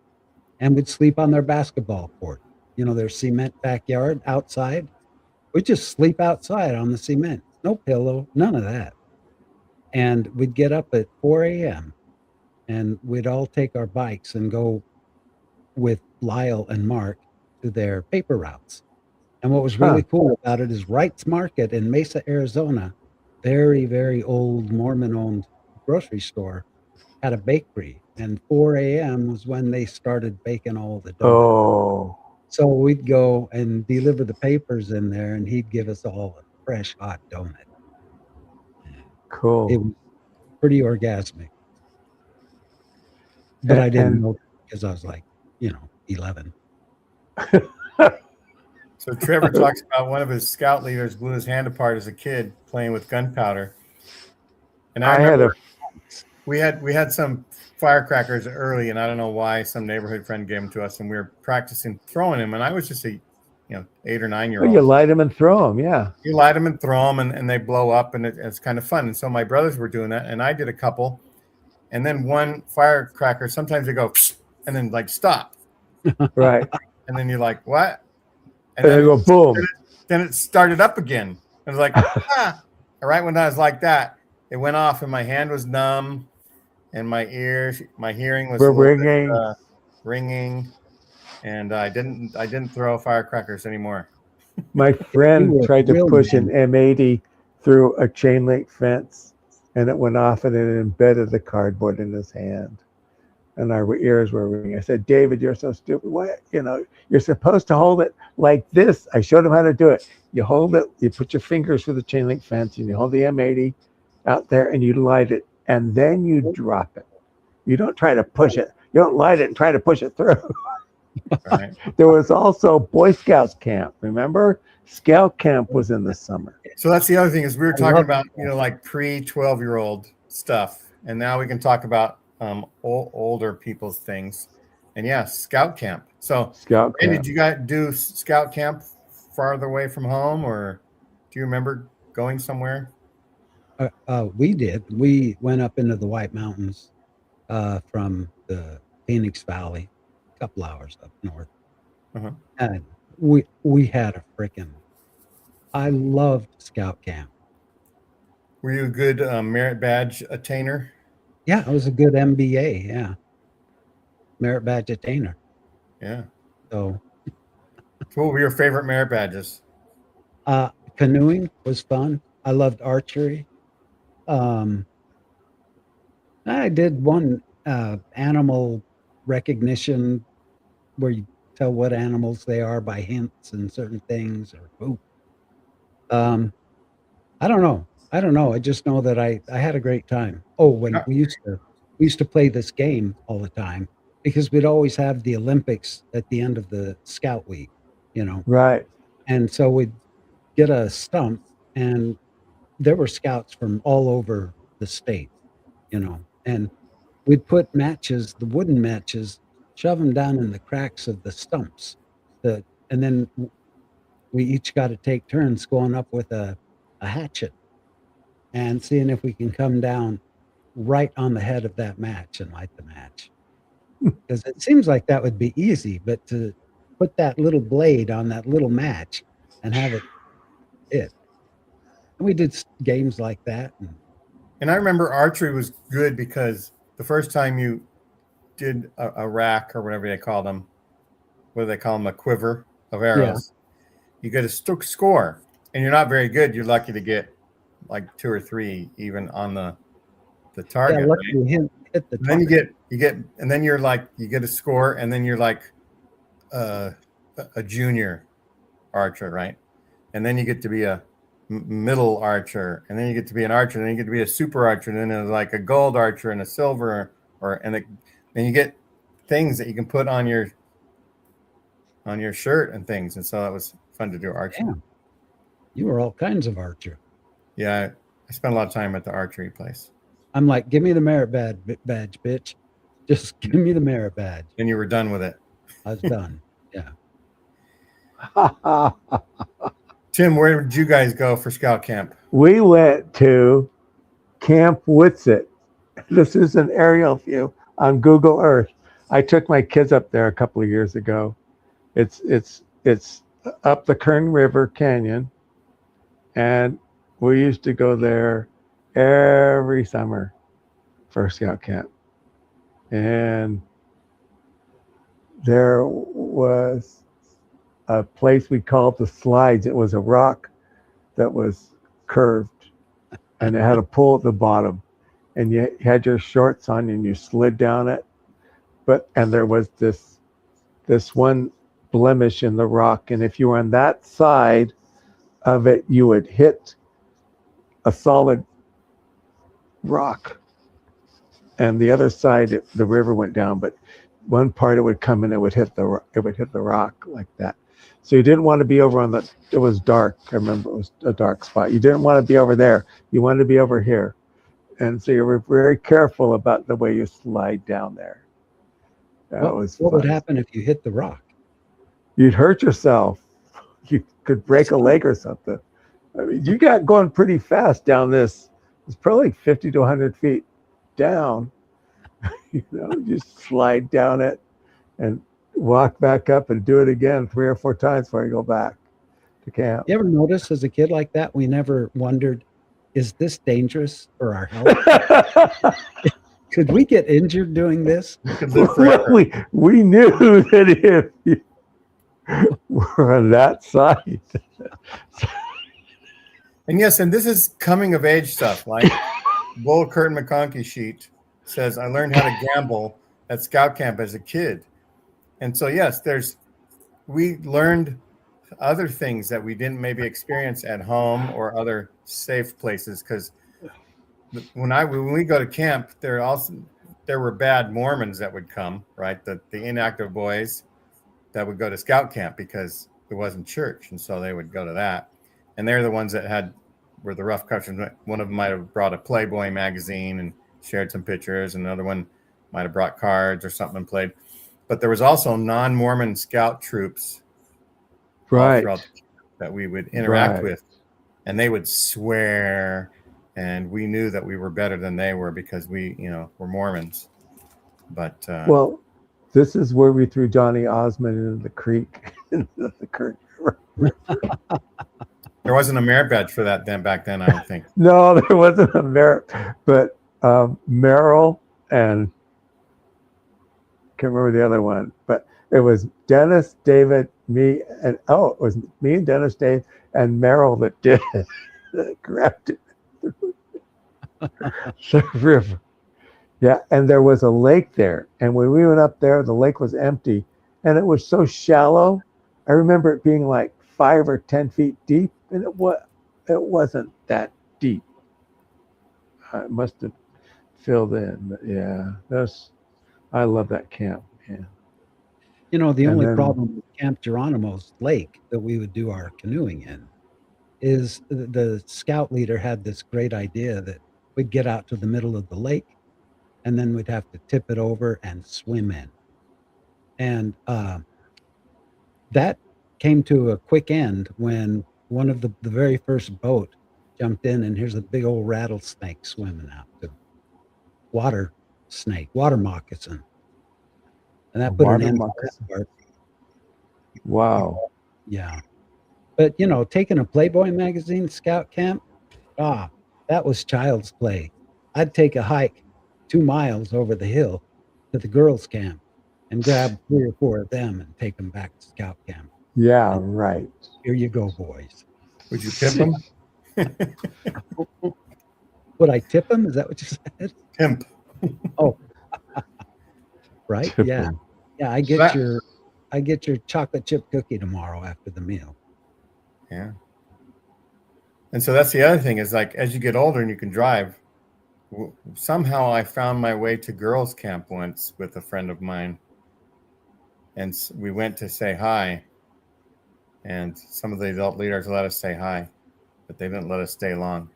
A: and we'd sleep on their basketball court. You know, their cement backyard outside. We'd just sleep outside on the cement. No pillow, none of that. And we'd get up at 4 a.m. and we'd all take our bikes and go with Lyle and Mark to their paper routes. And what was really cool about it is Wright's Market in Mesa, Arizona, very, very old Mormon-owned grocery store, had a bakery. And 4 a.m. was when they started baking all the donuts.
B: Oh,
A: So we'd go and deliver the papers in there, and he'd give us all a fresh, hot donut.
B: cool.
A: It was pretty orgasmic. But I didn't
B: And-
A: know because I was like, 11.
C: So Trevor talks about one of his scout leaders blew his hand apart as a kid playing with gunpowder. And I
B: I had
C: remember
B: a
C: we had some firecrackers early, and I don't know why some neighborhood friend gave them to us, and we were practicing throwing them. And I was just a 8 or 9 year
B: well, you
C: old.
B: light them and throw them. Yeah.
C: You light them and throw them, and they blow up, and it's kind of fun. And so my brothers were doing that, and I did a couple. And then one firecracker, sometimes they go, psh, and then like stop,
B: Right.
C: and then you're like, what?
B: And they go boom.
C: Then it started up again. I was like, ah. Right when I was like that, it went off, and my hand was numb, and my hearing was
B: We're
C: a little bit,
B: ringing.
C: ringing, and I didn't throw firecrackers anymore.
B: My
A: You
B: friend
A: were
B: tried to
A: real
B: push
A: man.
B: an M80 through a chain link fence, and it went off and it embedded the cardboard in his hand. And our ears were ringing. I said, David, you're so stupid. What? You're supposed to hold it like this. I showed him how to do it. You hold it, you put your fingers through the chain link fence, and you hold the M80 out there, and you light it, and then you drop it. You don't try to push it. You don't light it and try to push it through.
C: Right.
B: There was also Boy Scouts camp. Remember? Scout camp was in the summer.
C: So that's the other thing is we were
A: I
C: talking
A: love
C: about like pre-12-year-old stuff, and now we can talk about older people's things. And yeah, scout camp. So
B: Scout
C: hey,
B: camp.
C: did you guys do scout camp farther away from home, or do you remember going somewhere?
A: We did. We went up into the White Mountains from the Phoenix Valley, a couple hours up north.
C: Uh-huh.
A: And we had a freaking. I loved scout camp.
C: Were you a good merit badge attainer?
A: Yeah, I was a good MBA. Yeah, merit badge attainer.
C: Yeah.
A: So
C: So what were your favorite merit badges?
A: canoeing was fun. I loved archery. I did one animal recognition where you tell what animals they are by hints and certain things or poop. I don't know. I just know that I had a great time. Oh, when we used to play this game all the time because we'd always have the Olympics at the end of the scout week,
B: Right.
A: and so we'd get a stump, and there were scouts from all over the state, and we'd put matches, the wooden matches, shove them down in the cracks of the stumps, and then we each got to take turns going up with a hatchet and seeing if we can come down right on the head of that match and light the match. Because it seems like that would be easy, but to put that little blade on that little match and have it. And we did games like that.
C: And I remember archery was good because the first time you did a rack or whatever they call them, what do they call them? A quiver of arrows. You get a score, and you're not very good. You're lucky to get like 2 or 3 even on the target.
A: Yeah,
C: right?
A: luckily hit the
C: And then you
A: target.
C: get, and then you're like, you get a score, and then you're like a junior archer, right? And then you get to be a middle archer, and then you get to be an archer, and then you get to be a super archer, and then there's like a gold archer and a silver, then you get things that you can put on your shirt and things, and so that was fun to do archery.
A: Yeah. You were all kinds of archer.
C: Yeah, I spent a lot of time at the archery place.
A: I'm like, give me the merit badge, bitch. Just give me the merit badge.
C: And you were done with it.
A: I was done. Yeah.
C: Tim, where did you guys go for scout camp?
B: We went to Camp Witsit. This is an aerial view on Google Earth. I took my kids up there a couple of years ago. It's up the Kern River Canyon, and we used to go there every summer for scout camp. And there was a place we called the Slides. It was a rock that was curved, and it had a pool at the bottom, and you had your shorts on and you slid down it. And there was this one blemish in the rock, and if you were on that side of it, you would hit a solid rock, and the other side the river went down, but one part it would come and it would hit the rock like that. So you didn't want to be over on it was dark. I remember it was a dark spot. You didn't want to be over there. You wanted to be over here. And so you were very careful about the way you slide down there.
A: What would happen if you hit the rock?
B: You'd hurt yourself. You could break a leg or something. I mean, you got going pretty fast down this. It's probably 50 to 100 feet down. You just slide down it and walk back up and do it again 3 or 4 times before you go back to camp.
A: You ever notice as a kid like that, we never wondered, is this dangerous for our health? Could we get injured doing this?
C: You could live forever.
B: We knew that if you were on that side.
C: And yes, and this is coming of age stuff. Like Bull Curtin McConkie sheet says, I learned how to gamble at scout camp as a kid. And so, yes, we learned other things that we didn't maybe experience at home or other safe places. Because when we go to camp, there were bad Mormons that would come, right? The inactive boys that would go to scout camp because it wasn't church, and so they would go to that. And they're the ones that were the rough cuts. One of them might have brought a Playboy magazine and shared some pictures, and another one might have brought cards or something and played. But there was also non-Mormon scout troops,
B: right,
C: that we would interact with, and they would swear, and we knew that we were better than they were because we, were Mormons. But
B: well, this is where we threw Johnny Osmond into the creek, into the Kern River.
C: There wasn't a merit badge for that back then, I don't think.
B: No, there wasn't a merit, but Merrill and can't remember the other one, but it was Dennis, David, me, and it was me and Dennis, Dave, and Merrill that did it, that grabbed it. The river. Yeah, and there was a lake there, and when we went up there, the lake was empty, and it was so shallow. I remember it being like 5 or 10 feet deep, and it wasn't that deep. It must have filled in, but yeah, I love that camp. Yeah.
A: The only problem with Camp Geronimo's lake that we would do our canoeing in is the scout leader had this great idea that we'd get out to the middle of the lake and then we'd have to tip it over and swim in. And that came to a quick end when one of the very first boat jumped in, and here's a big old rattlesnake swimming out, the water moccasin. And that put an end to that part.
B: Wow.
A: Yeah. But, taking a Playboy magazine scout camp, that was child's play. I'd take a hike 2 miles over the hill to the girls' camp and grab 3 or 4 of them and take them back to scout camp.
B: Yeah, right.
A: Here you go, boys.
C: Would you tip them?
A: Would I tip them? Is that what you said?
C: Pimp.
A: Oh, right.
B: Tip
A: Yeah.
B: them.
A: Yeah. I get your chocolate chip cookie tomorrow after the meal.
C: Yeah. And so that's the other thing is, like, as you get older and you can drive, somehow I found my way to girls' camp once with a friend of mine. And we went to say hi. And some of the adult leaders let us say hi, but they didn't let us stay long.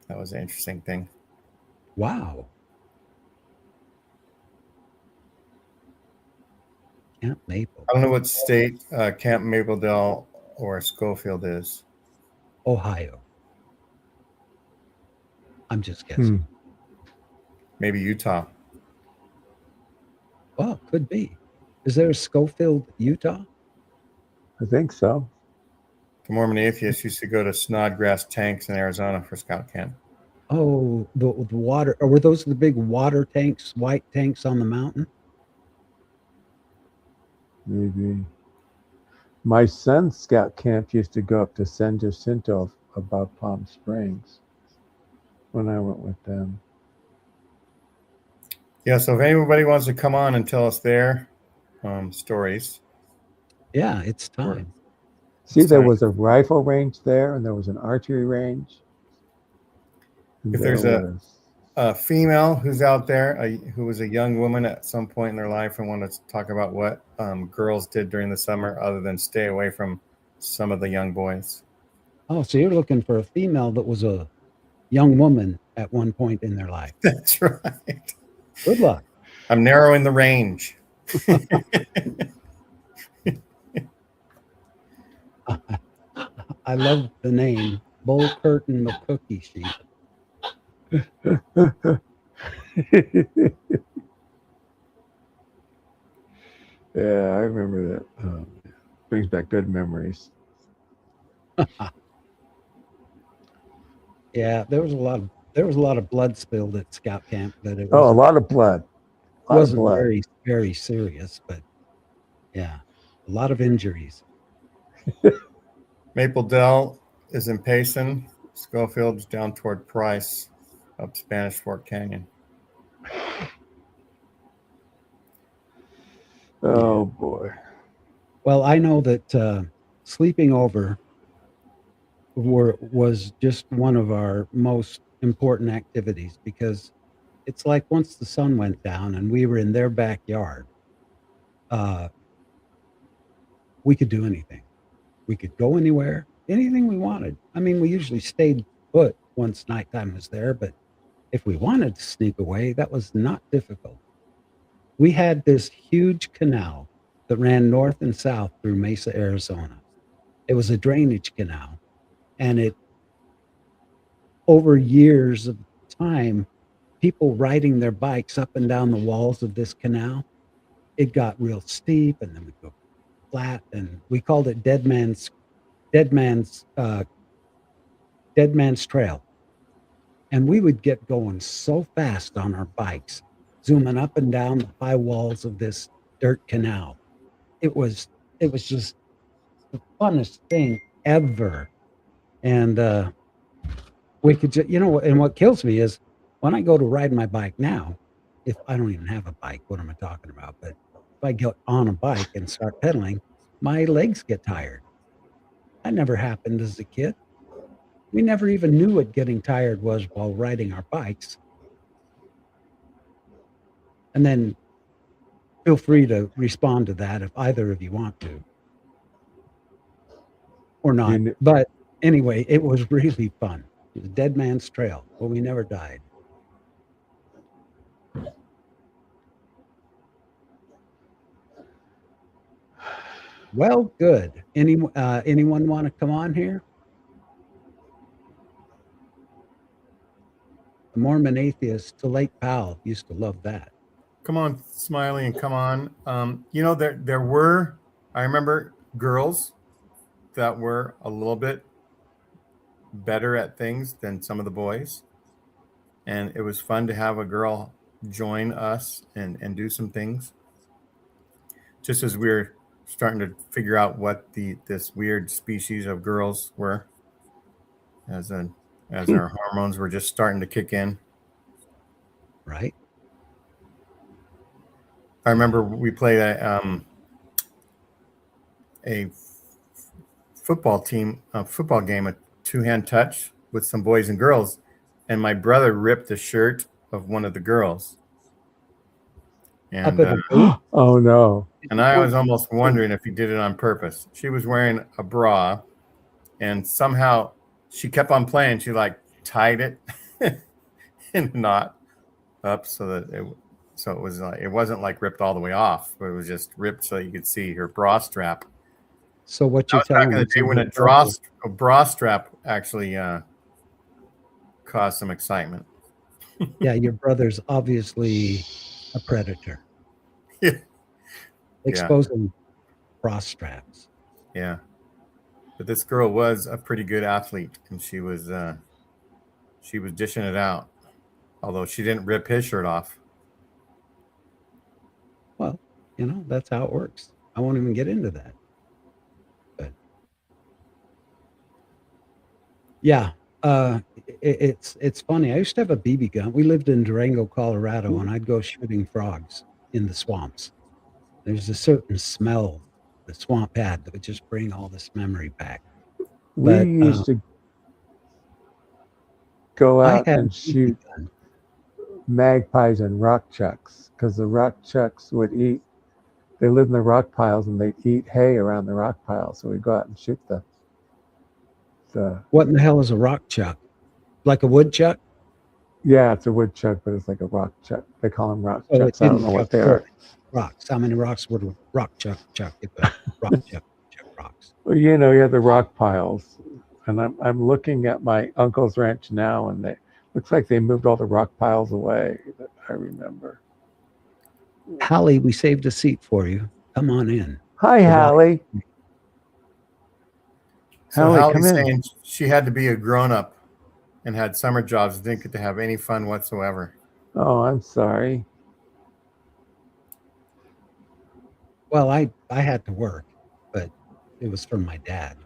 C: That was an interesting thing.
A: Wow. Camp Maple.
C: I don't know what state Camp Mapledale or Schofield is.
A: Ohio. I'm just guessing.
C: Maybe Utah.
A: Well, could be. Is there a Schofield, Utah?
B: I think so.
C: The Mormon atheists used to go to Snodgrass tanks in Arizona for scout camp.
A: Oh, the water. Or were those the big water tanks, white tanks on the mountain?
B: Maybe. My son's scout camp used to go up to San Jacinto above Palm Springs when I went with them.
C: Yeah, so if anybody wants to come on and tell us their stories,
A: Yeah, it's time.
B: See,
C: It's
B: there
C: time.
B: was a rifle range there, and there was an archery range. And
C: If there's
B: there
C: a female who's out there who was a young woman at some point in their life and wanted to talk about what girls did during the summer other than stay away from some of the young boys.
A: Oh, so you're looking for a female that was a young woman at one point in their life.
C: That's right.
A: Good luck.
C: I'm narrowing the range.
A: I love the name Bull Curtain McCookie Sheep.
B: Yeah, I remember that. Brings back good memories.
A: Yeah, there was a lot of blood spilled at scout camp, but it
B: Oh, a
A: was,
B: lot of blood. A lot of
A: wasn't
B: blood.
A: very, very serious, but yeah, a lot of injuries.
C: Maple Dell is in Payson. Schofield's down toward Price up Spanish Fork Canyon.
B: Oh boy.
A: Well, I know that sleeping over was just one of our most important activities because it's like once the sun went down and we were in their backyard, we could do anything. We could go anywhere, anything we wanted. I mean, we usually stayed put once nighttime was there, but if we wanted to sneak away, that was not difficult. We had this huge canal that ran north and south through Mesa, Arizona. It was a drainage canal, and it, over years of time, people riding their bikes up and down the walls of this canal, it got real steep and then we'd go flat, and we called it dead man's trail. And we would get going so fast on our bikes, zooming up and down the high walls of this dirt canal. It was just the funnest thing ever. And we could just, and what kills me is when I go to ride my bike now, if I don't even have a bike, what am I talking about? But if I get on a bike and start pedaling, my legs get tired. That never happened as a kid. We never even knew what getting tired was while riding our bikes. And then feel free to respond to that if either of you want to or not. But anyway, it was really fun. It was Dead Man's Trail, but we never died. Well, good. Anyone want to come on here? The Mormon atheist to Lake Powell used to love that.
C: Come on, Smiley, and come on. There were, I remember girls that were a little bit better at things than some of the boys. And it was fun to have a girl join us and do some things. Just as we were starting to figure out what this weird species of girls were, as our hormones were just starting to kick in.
A: Right.
C: I remember we played a football game, a two-hand touch with some boys and girls, and my brother ripped the shirt of one of the girls. And
B: oh no!
C: And I was almost wondering if he did it on purpose. She was wearing a bra, and somehow she kept on playing. She tied it in a knot up so that it was like, it wasn't ripped all the way off, but it was just ripped so you could see her bra strap.
A: So what you're telling me?
C: Back in the day when a bra strap actually caused some excitement.
A: Yeah, your brother's obviously a predator.
C: Yeah.
A: exposing frost traps.
C: Yeah. But this girl was a pretty good athlete, and she was dishing it out. Although she didn't rip his shirt off.
A: Well, that's how it works. I won't even get into that. But yeah, it's funny. I used to have a BB gun. We lived in Durango, Colorado, and I'd go shooting frogs in the swamps. There's a certain smell the swamp had that would just bring all this memory back.
B: We
A: But,
B: used to go
A: I
B: out
A: had a
B: and
A: BB
B: shoot
A: gun.
B: magpies and rock chucks because the rock chucks would eat. They lived in the rock piles and they'd eat hay around the rock piles. So we'd go out and shoot the.
A: What in the hell is a rock chuck? Like a woodchuck?
B: Yeah, it's a woodchuck, but it's like a rock chuck. They call them rock
A: Oh, it
B: chucks. I don't
A: didn't
B: know what
A: chuck
B: they are.
A: rocks. How many rocks would a rock chuck if a rock chuck rocks?
B: Well, you have the rock piles, and I'm looking at my uncle's ranch now, and they looks like they moved all the rock piles away that I remember.
A: Hallie, we saved a seat for you. Come on in.
B: Hi, Hallie.
C: So
B: Hallie,
C: Hallie's
B: come in.
C: saying she had to be a grown-up and had summer jobs and didn't get to have any fun whatsoever.
B: Oh, I'm sorry.
A: Well, I had to work, but it was from my dad.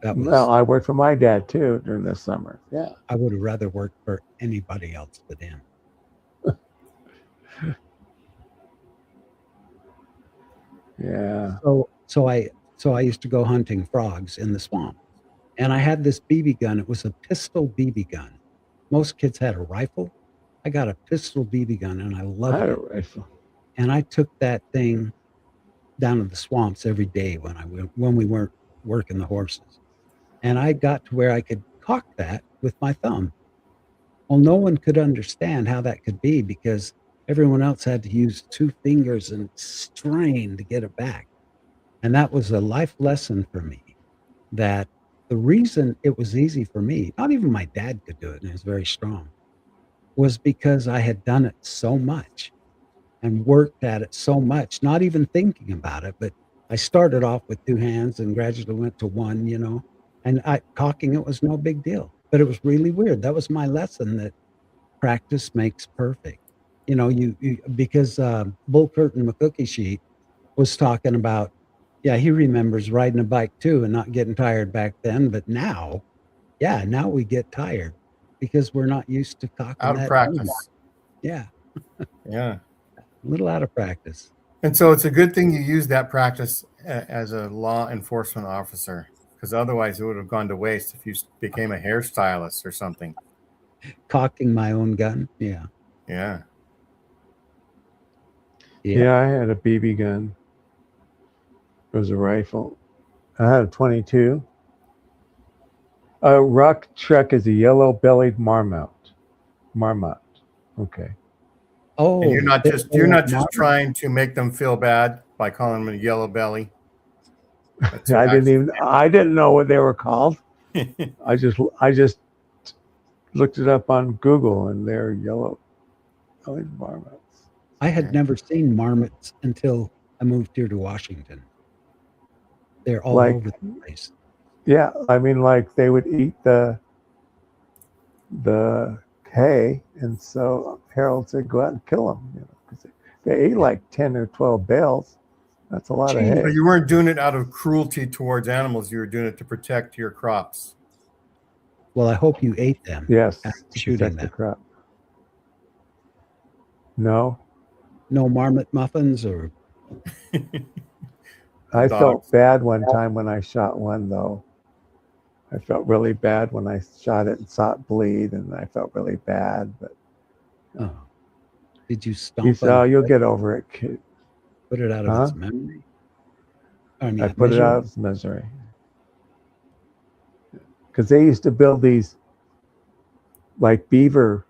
A: That was
B: Well, I worked for my dad too during the summer. Yeah.
A: I would have rather worked for anybody else but him.
B: Yeah.
A: So I used to go hunting frogs in the swamp. And I had this BB gun. It was a pistol BB gun. Most kids had a rifle. I got a pistol BB gun and I
B: I
A: loved
B: had a
A: it.
B: rifle.
A: And I took that thing down to the swamps every day when we weren't working the horses. And I got to where I could cock that with my thumb. Well, no one could understand how that could be because everyone else had to use two fingers and strain to get it back. And that was a life lesson for me that the reason it was easy for me, not even my dad could do it, and he was very strong, was because I had done it so much and worked at it so much, not even thinking about it. But I started off with two hands and gradually went to one, and cocking it was no big deal. But it was really weird. That was my lesson that practice makes perfect. You because Bull Curtin McCookie Sheet was talking about, yeah, he remembers riding a bike too and not getting tired back then. But now we get tired because we're not used to cocking
C: Out of
A: that
C: practice.
A: anymore. Yeah,
C: Yeah.
A: a little out of practice.
C: And so it's a good thing you use that practice as a law enforcement officer, because otherwise it would have gone to waste if you became a hairstylist or something.
A: Cocking my own gun. Yeah.
C: Yeah.
B: Yeah, I had a BB gun. It was a rifle. I had a 22. A rock chuck is a yellow-bellied marmot. Marmot. Okay.
A: Oh,
C: And you're not
A: they-
C: just
A: they
C: trying
A: marmot.
C: to make them feel bad by calling them a yellow belly. That's
B: I didn't know what they were called. I just looked it up on Google and they're yellow-bellied marmots.
A: I had never seen marmots until I moved here to Washington. They're all
B: Like-
A: over the place.
B: Yeah, I mean, like they would eat the hay, and so Harold said, "Go out and kill them," because they ate like 10 or 12 bales. That's a lot of
A: Gee,
C: So
B: hay.
C: you weren't doing it out of cruelty towards animals. You were doing it to protect your crops.
A: Well, I hope you ate them.
B: Yes,
A: after
B: to
A: shooting
B: protect the
A: them.
B: crop. No,
A: No marmot muffins or
B: I
C: Dogs.
B: felt bad one time when I shot one, though. I felt really bad when I shot it and saw it bleed, and I felt really bad. But
A: oh, did you
B: he
A: stomp
B: said,
A: on
B: "Oh,
A: it,
B: you'll get over it, kid."
A: put it out of its memory? I mean,
B: I put it
A: misery?
B: out of its misery. Because they used to build these like beaver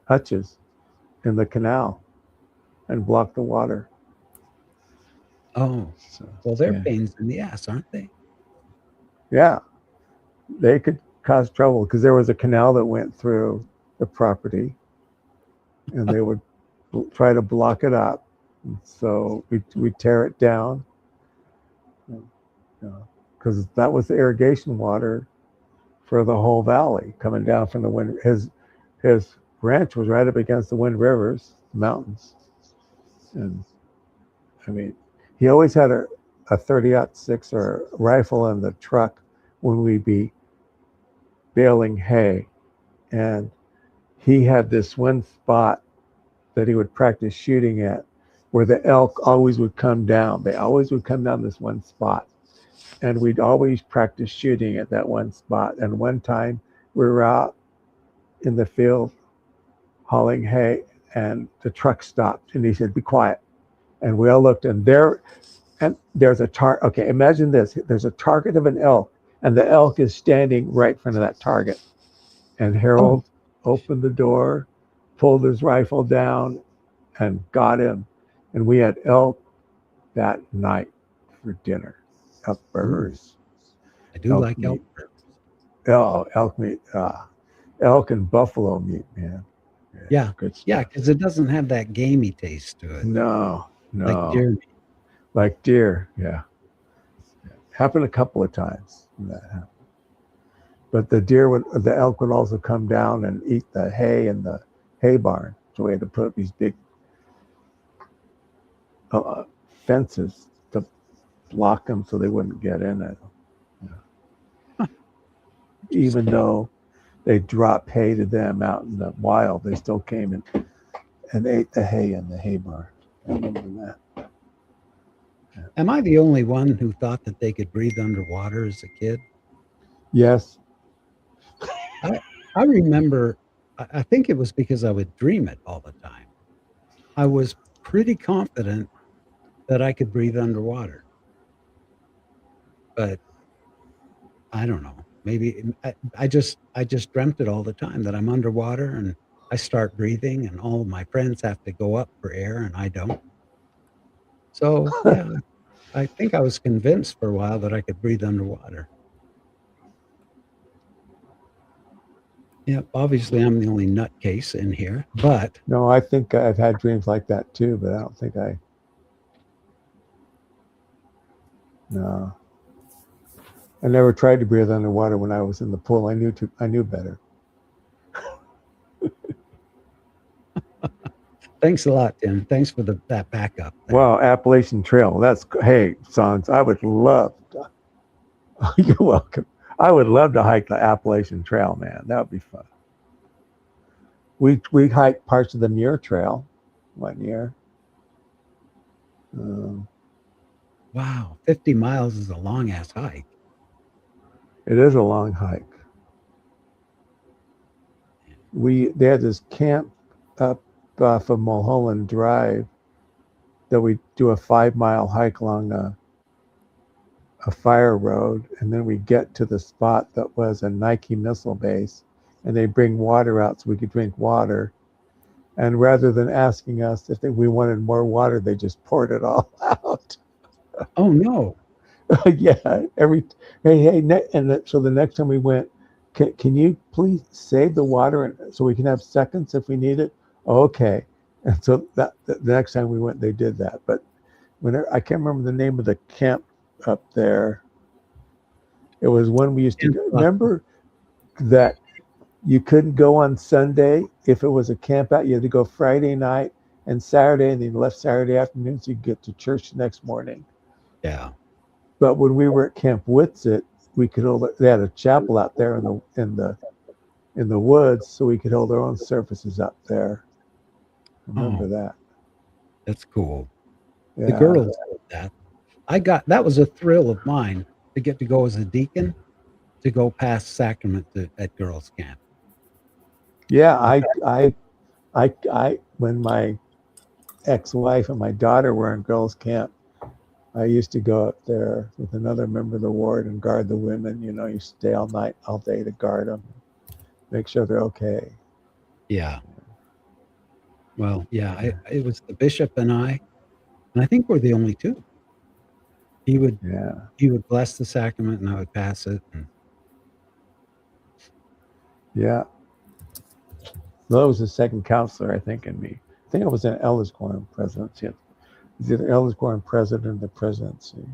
B: hutches in the canal and block the water.
A: Oh,
B: So,
A: well, they're
B: yeah.
A: pains in the ass, aren't they?
B: Yeah, they could cause trouble because there was a canal that went through the property, and they would try to block it up. So we tear it down, because that was the irrigation water for the whole valley coming down from the Wind. His ranch was right up against the Wind Rivers mountains, and I mean, he always had a 30-06 or a rifle in the truck when we'd be baling hay, and he had this one spot that he would practice shooting at where the elk always would come down. They always would come down this one spot, and we'd always practice shooting at that one spot. And one time we were out in the field hauling hay, and the truck stopped, and he said, "Be quiet." And we all looked, and there's a target. Okay, imagine this. There's a target of an elk, and the elk is standing right in front of that target. And Harold opened the door, pulled his rifle down, and got him. And we had elk that night for dinner. Elk burgers.
A: I do like
B: meat.
A: elk burgers.
B: Oh, elk meat. Elk and buffalo meat, man.
A: Yeah.
B: Good stuff.
A: Yeah, because it doesn't have that gamey taste to it.
B: No.
A: Like deer meat.
B: Like deer, yeah. Happened a couple of times when that happened. But the elk would also come down and eat the hay in the hay barn. So we had to put up these big fences to block them so they wouldn't get in it. Yeah. Even though they dropped hay to them out in the wild, they still came and ate the hay in the hay barn. I remember that.
A: Am I the only one who thought that they could breathe underwater as a kid?
B: Yes.
A: I remember, I think it was because I would dream it all the time. I was pretty confident that I could breathe underwater. But I don't know. Maybe I just dreamt it all the time, that I'm underwater and I start breathing and all of my friends have to go up for air and I don't. So yeah, I think I was convinced for a while that I could breathe underwater. Yeah, obviously I'm the only nutcase in here, but
B: No, I think I've had dreams like that too, but I don't think no. I never tried to breathe underwater when I was in the pool. I knew better.
A: thanks a lot, Tim. Thanks for that backup.
B: Wow, Appalachian Trail. Hey, Sons, I would love to. You're welcome. I would love to hike the Appalachian Trail, man. That would be fun. We hiked parts of the Muir Trail one year.
A: Wow, 50 miles is a long ass hike.
B: It is a long hike. They had this camp up off of Mulholland Drive that we do a 5-mile hike along a fire road, and then we get to the spot that was a Nike missile base, and they bring water out so we could drink water. And rather than asking us if we wanted more water, they just poured it all out.
A: Oh no.
B: Yeah. So the next time we went, can you please save the water so we can have seconds if we need it? Okay. And so the next time we went, they did that. But I can't remember the name of the camp up there. It was one we used to go. Remember that you couldn't go on Sunday if it was a camp out. You had to go Friday night and Saturday, and then you left Saturday afternoon so you could get to church the next morning.
A: Yeah.
B: But when we were at Camp Witsit, they had a chapel out there in the woods, so we could hold our own services up there. Remember that?
A: That's cool.
B: Yeah.
A: The girls did that. That was a thrill of mine to get to go as a deacon, to go past sacrament at girls' camp.
B: Yeah, I when my ex-wife and my daughter were in girls' camp, I used to go up there with another member of the ward and guard the women. You stay all night, all day to guard them, make sure they're okay.
A: Yeah. Well, yeah, it was the bishop and I think we're the only two. He would bless the sacrament and I would pass it.
B: Yeah. Well, that was the second counselor, I think, in me. think I was in Elliscorn presidency. It was either Elliscorn president or the presidency.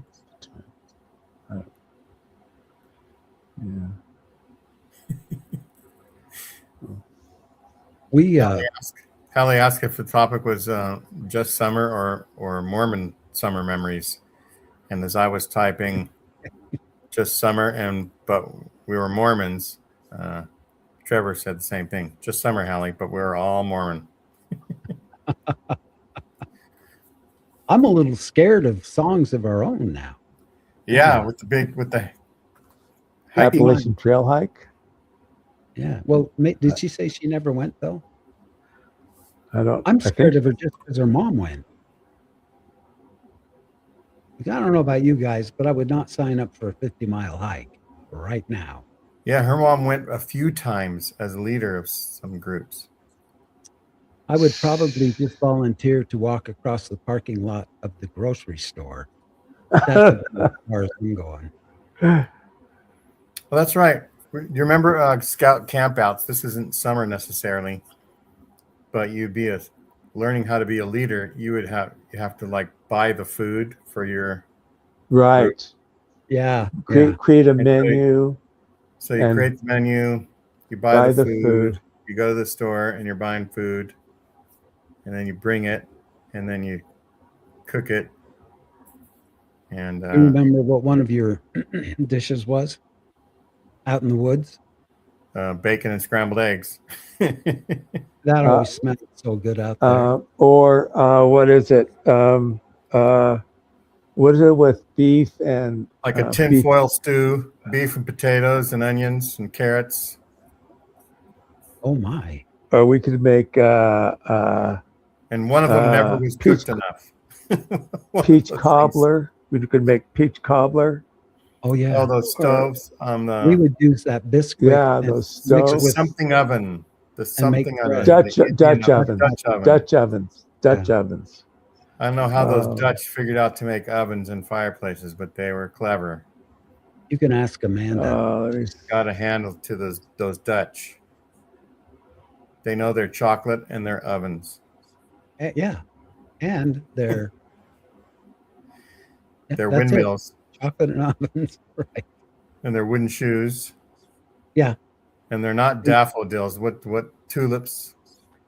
B: Yeah.
A: We
C: Hallie asked if the topic was just summer or Mormon summer memories. And as I was typing just summer, but we were Mormons, Trevor said the same thing. Just summer, Hallie, but we're all Mormon.
A: I'm a little scared of songs of our own now.
C: Yeah, with the hiking.
B: Appalachian Trail hike.
A: Yeah. Well, did she say she never went though?
B: I'm
A: I'm scared of her just because her mom went. I don't know about you guys, but I would not sign up for a 50-mile hike right now.
C: Yeah, her mom went a few times as a leader of some groups.
A: I would probably just volunteer to walk across the parking lot of the grocery store. That's as far as I'm going.
C: Well, that's right. You remember scout campouts? This isn't summer necessarily, but you'd be learning how to be a leader. You have to like buy the food for your
B: right.
A: Yeah.
B: Create a menu.
C: So you create the menu, you buy the food, you go to the store and you're buying food, and then you bring it, and then you cook it. And
A: you remember what one of your dishes was out in the woods?
C: Bacon and scrambled eggs.
A: That always smelled so good out there.
B: Or what is it? What is it with beef and
C: like a tinfoil stew, beef and potatoes and onions and carrots.
A: Oh my!
B: Or we could make
C: and one of them never was cooked enough.
B: Peach cobbler. We could make peach cobbler.
A: Oh yeah!
C: Oh, those stoves on the.
A: We would use that biscuit.
B: Yeah, those stoves.
C: With something oven. The something oven.
B: Dutch ovens. Dutch ovens. Dutch ovens.
C: I don't know how those Dutch figured out to make ovens and fireplaces, but they were clever.
A: You can ask Amanda.
C: Got a handle to those Dutch. They know their chocolate and their ovens.
A: Yeah, and their
C: windmills.
A: Chocolate and ovens, right?
C: And their wooden shoes.
A: Yeah.
C: And they're not daffodils. What tulips?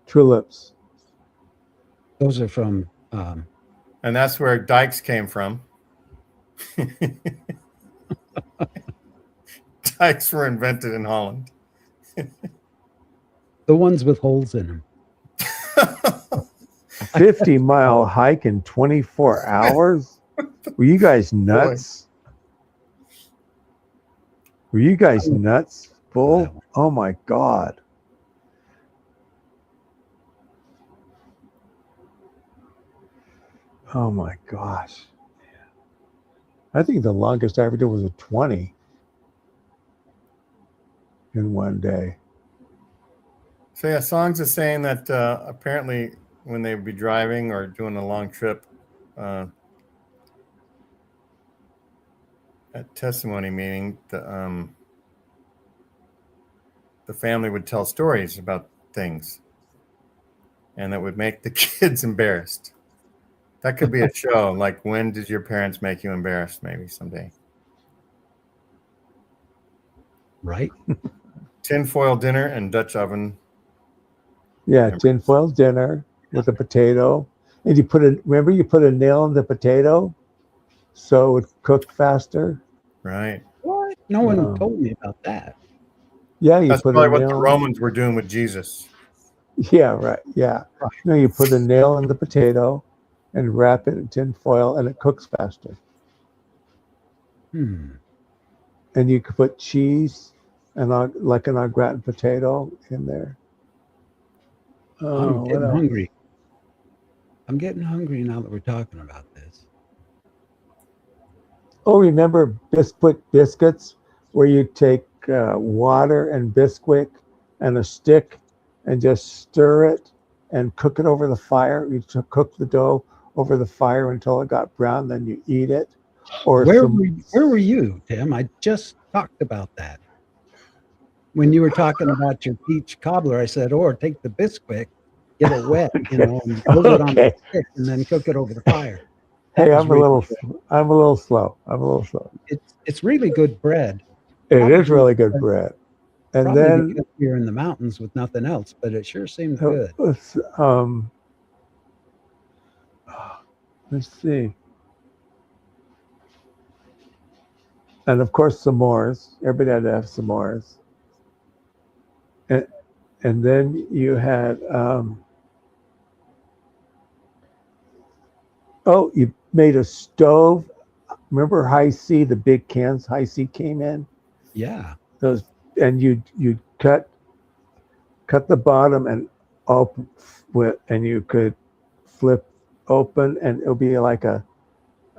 B: Tulips.
A: Those are from.
C: And that's where dikes came from. Dikes were invented in Holland.
A: The ones with holes in them.
B: 50-mile hike in 24 hours? Were you guys nuts? Were you guys nuts? Bull? Oh my God. Oh my gosh. I think the longest I ever did was a 20 in one day.
C: So yeah, Songs is saying that apparently when they would be driving or doing a long trip at testimony meeting, the family would tell stories about things, and that would make the kids embarrassed. That could be a show. Like, when did your parents make you embarrassed? Maybe someday.
A: Right.
C: Tinfoil dinner and Dutch oven.
B: Yeah, tinfoil dinner with a potato, and you put a nail in the potato, so it would cook faster.
C: Right.
A: What? No one told me about that.
B: Yeah,
C: that's probably what the Romans were doing with Jesus.
B: Yeah, right. Yeah. Right. No, you put a nail in the potato and wrap it in tin foil, and it cooks faster.
A: And
B: you could put cheese and like an au gratin potato in there.
A: I'm getting hungry. I'm getting hungry now that we're talking about this.
B: Oh, remember biscuits, where you take water and Bisquick and a stick and just stir it and cook it over the fire. You cook the dough over the fire until it got brown, then you eat it. Or
A: where were you, Tim? I just talked about that. When you were talking about your peach cobbler, I said, or take the Bisquick get it wet, and put it on the
B: Okay.
A: stick and then cook it over the fire.
B: Hey,
A: was
B: I'm a
A: really
B: little
A: good.
B: I'm a little slow. I'm a little slow.
A: It's really good bread.
B: It is
A: Probably
B: really good
A: because-
B: bread. And
A: Probably
B: then
A: because you're in the mountains with nothing else, but it sure seemed
B: it
A: good.
B: was, let's see. And of course, s'mores. Everybody had to have s'mores. And then you had, you made a stove. Remember High C, the big cans High C came in?
A: Yeah.
B: Those, and you cut the bottom and open with, and you could flip open, and it'll be like a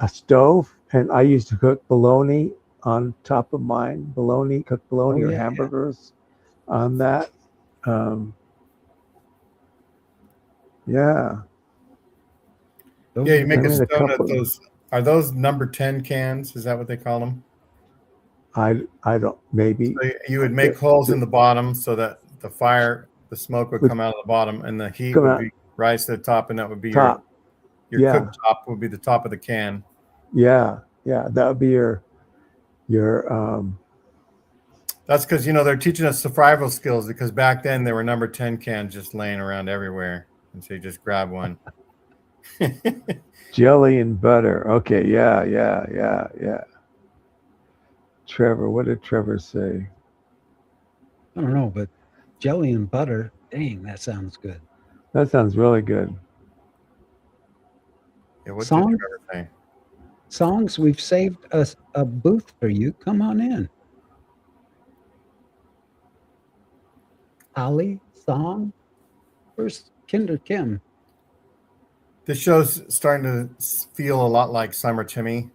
B: stove. And I used to cook bologna on top of mine, cook bologna
A: Oh,
B: or
A: yeah.
B: hamburgers on that. Yeah.
A: Those
C: Yeah,
A: are
C: you make
B: I
C: a
B: made a
C: stone
B: couple.
C: of those. Are those number 10 cans? Is that what they call them?
B: I don't, maybe
C: So you would make holes in the bottom so that the smoke would
B: Would
C: come out of the bottom, and the heat
B: come
C: would
B: out
C: be rise to the top, and that would be
B: top.
C: your
B: Yeah.
C: cooktop would be the top of the can.
B: Yeah. That would be your
C: That's because they're teaching us survival skills, because back then there were number 10 cans just laying around everywhere, and so you just grab one.
B: jelly and butter. Okay. Yeah. Trevor, what did Trevor say?
A: I don't know, but jelly and butter, dang, that sounds good.
B: That sounds really good.
C: Yeah, what did
A: Song?
C: Trevor say?
A: Songs, we've saved a booth for you. Come on in. Ali, Song, where's Kinder Kim?
C: This show's starting to feel a lot like Summer to me,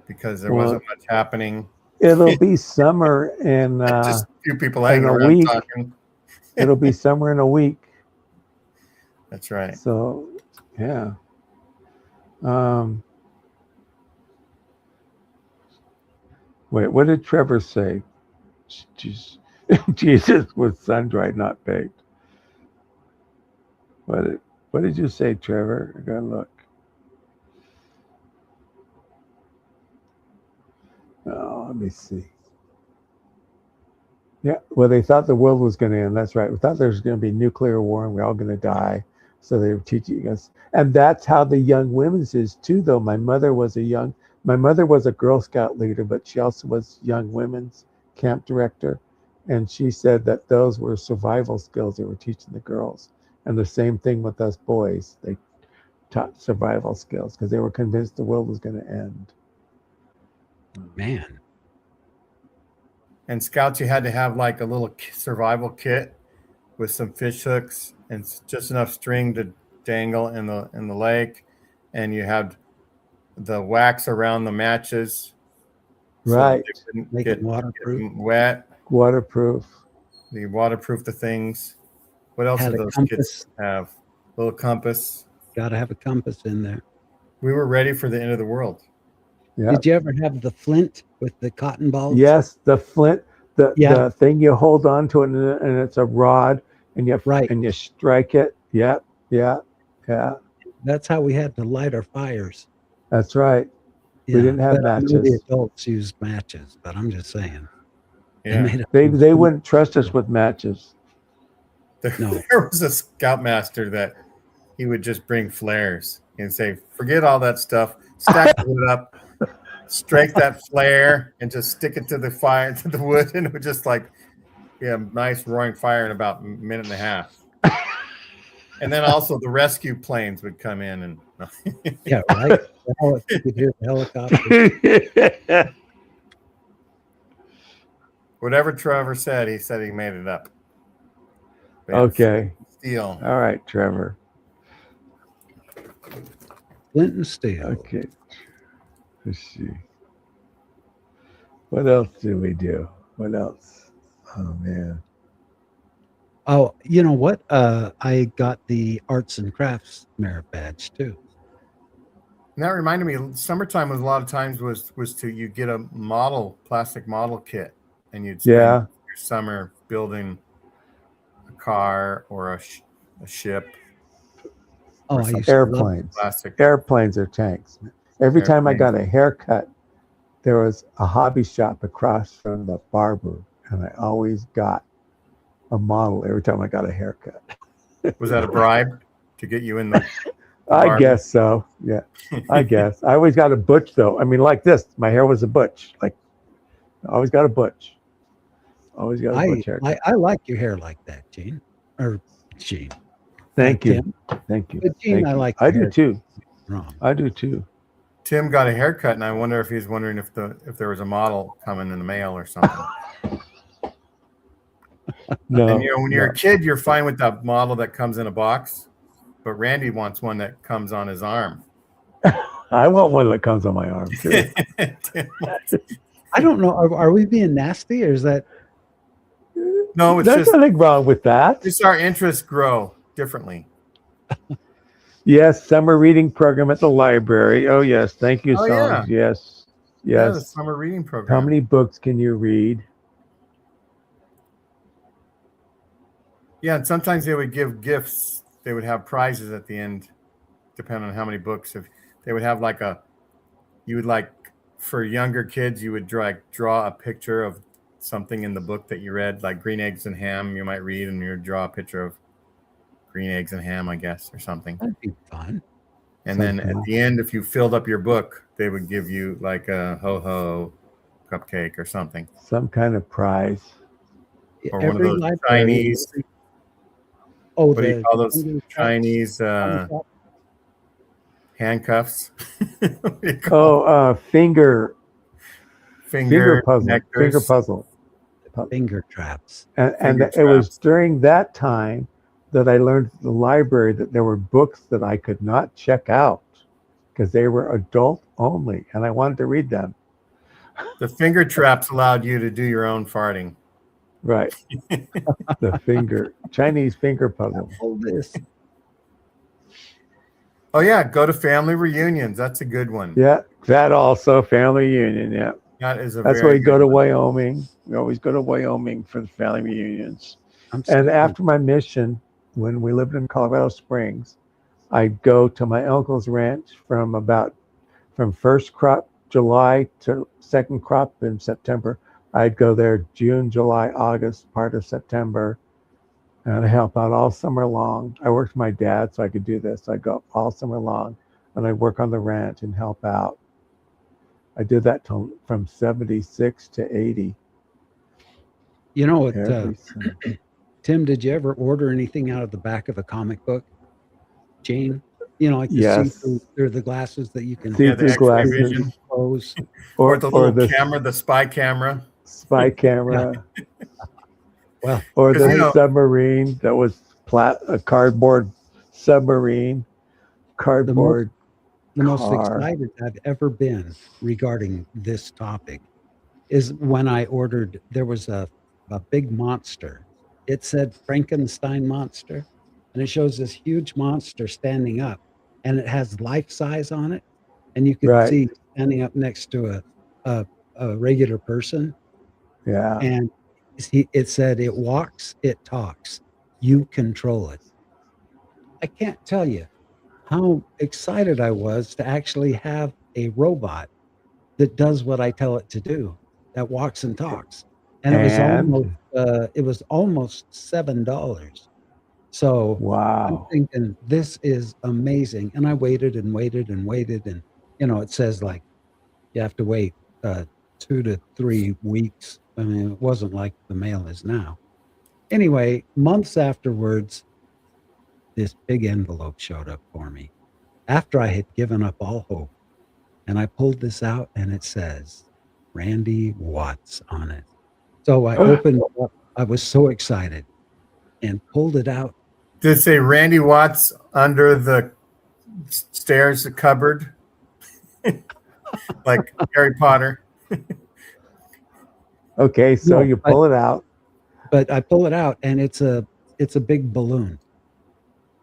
C: because there wasn't much happening.
B: It'll be summer in
C: Just a few people hanging
B: a
C: around
B: week.
C: talking.
B: It'll be summer in a week.
C: That's right.
B: So yeah. Wait, what did Trevor say? Jesus was sun-dried, not baked. What did you say, Trevor? I gotta look. Oh, let me see. Yeah, well, they thought the world was going to end. That's right. We thought there was going to be nuclear war and we're all going to die. So they were teaching us. And that's how the young women's is too, though. My mother was a Girl Scout leader, but she also was young women's camp director. And she said that those were survival skills they were teaching the girls. And the same thing with us boys. They taught survival skills because they were convinced the world was going to end.
A: Man.
C: And scouts, you had to have like a little survival kit with some fish hooks and just enough string to dangle in the lake, and you had the wax around the matches,
B: Right.
C: So they
A: Make
C: get
A: it waterproof.
C: wet.
B: Waterproof.
C: You waterproof the things. What else
A: Had
C: do
A: a
C: those
A: compass.
C: kids have? Little compass.
A: Got to have a compass in there.
C: We were ready for the end of the world.
B: Yeah.
A: Did you ever have the flint with the cotton balls?
B: Yes, the flint, the
A: Yeah.
B: thing you hold on to, and it's a rod, and you
A: Right.
B: and you strike it. Yeah.
A: That's how we had to light our fires.
B: That's right.
A: Yeah.
B: We didn't have
A: but I know
B: matches.
A: the adults used matches, but I'm just saying.
C: Yeah.
A: made up
B: They
A: some-
B: wouldn't trust us with matches.
A: No.
C: There was a scoutmaster that he would just bring flares and say, forget all that stuff, stack the wood up, strike that flare, and just stick it to the fire, to the wood, and it would just like be a nice roaring fire in about a minute and a half. And then also the rescue planes would come in and
A: Yeah, right. Well, you could hear the helicopter.
C: whatever Trevor said, he said he made it up. But
B: Okay.
C: steel.
B: All right, Trevor.
A: Flint and steel.
B: Okay. Let's see. What else do we do? What else? Oh man.
A: Oh, you know what? I got the arts and crafts merit badge too.
C: And that reminded me, summertime was a lot of times was to you get a plastic model kit, and you'd spend
B: Yeah.
C: your summer building a car or a a ship,
A: Oh,
C: or
A: I
C: some
A: used to love
B: Airplanes.
C: plastic.
B: Airplanes or tanks. Every time I
C: Airplanes.
B: got a haircut, there was a hobby shop across from the barber, and I always got a model every time I got a haircut.
C: Was that a bribe to get you in the?
B: I
C: barber?
B: guess so. Yeah, I guess. I always got a butch though. I mean, like this, my hair was a butch. Like, I always got a butch. Always got a butch haircut.
A: I like your hair like that, Gene. Or Gene.
B: Thank you.
A: Tim.
B: Thank you.
A: But Gene,
B: Thank
A: I
B: you.
A: like
B: I
A: your
B: do
A: hair.
B: too.
A: Wrong.
B: I do too.
C: Tim got a haircut, and I wonder if he's wondering if there was a model coming in the mail or something.
B: No.
C: And when you're
B: no.
C: a kid, you're fine with that model that comes in a box, but Randy wants one that comes on his arm.
B: I want one that comes on my arm too.
C: Tim
A: I don't know. Are we being nasty, or is that?
C: No, it's
B: There's
C: just
B: nothing wrong with that.
C: our interests grow differently.
B: Yes, summer reading program at the library. Oh yes, thank you,
C: Oh,
B: Songs. Yes,
C: Yeah, the
B: yes.
C: summer reading program.
B: How many books can you read?
C: Yeah, and sometimes they would give gifts. They would have prizes at the end, depending on how many books. If they would have you would for younger kids, you would draw a picture of something in the book that you read, like Green Eggs and Ham. You might read, and you would draw a picture of green eggs and ham, I guess, or something.
A: That'd be fun.
C: And then at the end, if you filled up your book, they would give you like a ho-ho cupcake or something.
B: Some kind of prize.
C: Or one of those
A: library-
C: Chinese,
A: Oh,
C: what do you call those? Chinese
A: Oh,
C: handcuffs. What do you call
B: Oh, finger puzzle.
C: nectars.
B: Finger puzzle.
A: finger traps.
B: And
C: Finger
B: it was
C: traps.
B: during that time that I learned at the library that there were books that I could not check out because they were adult only, and I wanted to read them.
C: The finger traps allowed you to do your own farting.
B: Right. The Chinese finger puzzle.
A: All this.
C: Oh yeah, go to family reunions. That's a good one.
B: Yeah, that also family reunion. Yeah,
C: That is a
B: that's
C: very
B: why we go
C: good
B: to
C: one.
B: Wyoming. We always go to Wyoming for the family reunions.
A: I'm
B: And
A: sorry.
B: after my mission, when we lived in Colorado Springs, I'd go to my uncle's ranch from first crop July to second crop in September. I'd go there June, July, August, part of September, and I help out all summer long. I worked with my dad, so I could do this. I'd go all summer long, and I'd work on the ranch and help out. I did that from 76 to 80.
A: You know what,
B: Every summer.
A: Tim? Did you ever order anything out of the back of a comic book, Gene? You know, like the
B: Yes.
A: see-through the glasses that you can
B: See-
C: Yeah, the
B: See-through
C: X-ray
B: glasses.
C: vision.
A: close.
C: Or the little
B: the
C: camera, the spy camera.
B: spy camera.
A: Well,
B: Or
C: 'Cause,
B: the
C: you know-
B: submarine that was a cardboard submarine. Cardboard.
A: the most
B: car.
A: excited I've ever been regarding this topic is when I ordered. There was a big monster. It said Frankenstein monster, and it shows this huge monster standing up, and it has life size on it, and you can
B: Right.
A: see standing up next to a regular person,
B: Yeah.
A: and it said it walks, it talks, you control it. I can't tell you how excited I was to actually have a robot that does what I tell it to do, that walks and talks. And it was almost $7. So I'm
B: Wow.
A: thinking this is amazing. And I waited and waited and waited. And, it says like you have to wait 2 to 3 weeks. I mean, it wasn't like the mail is now. Anyway, months afterwards, this big envelope showed up for me after I had given up all hope. And I pulled this out and it says Randy Watts on it. So I opened it up. I was so excited and pulled it out.
C: Did it say Randy Watts under the stairs cupboard? Like Harry Potter.
B: Okay, so
A: No,
B: you pull it out.
A: But I pull it out and it's a big balloon.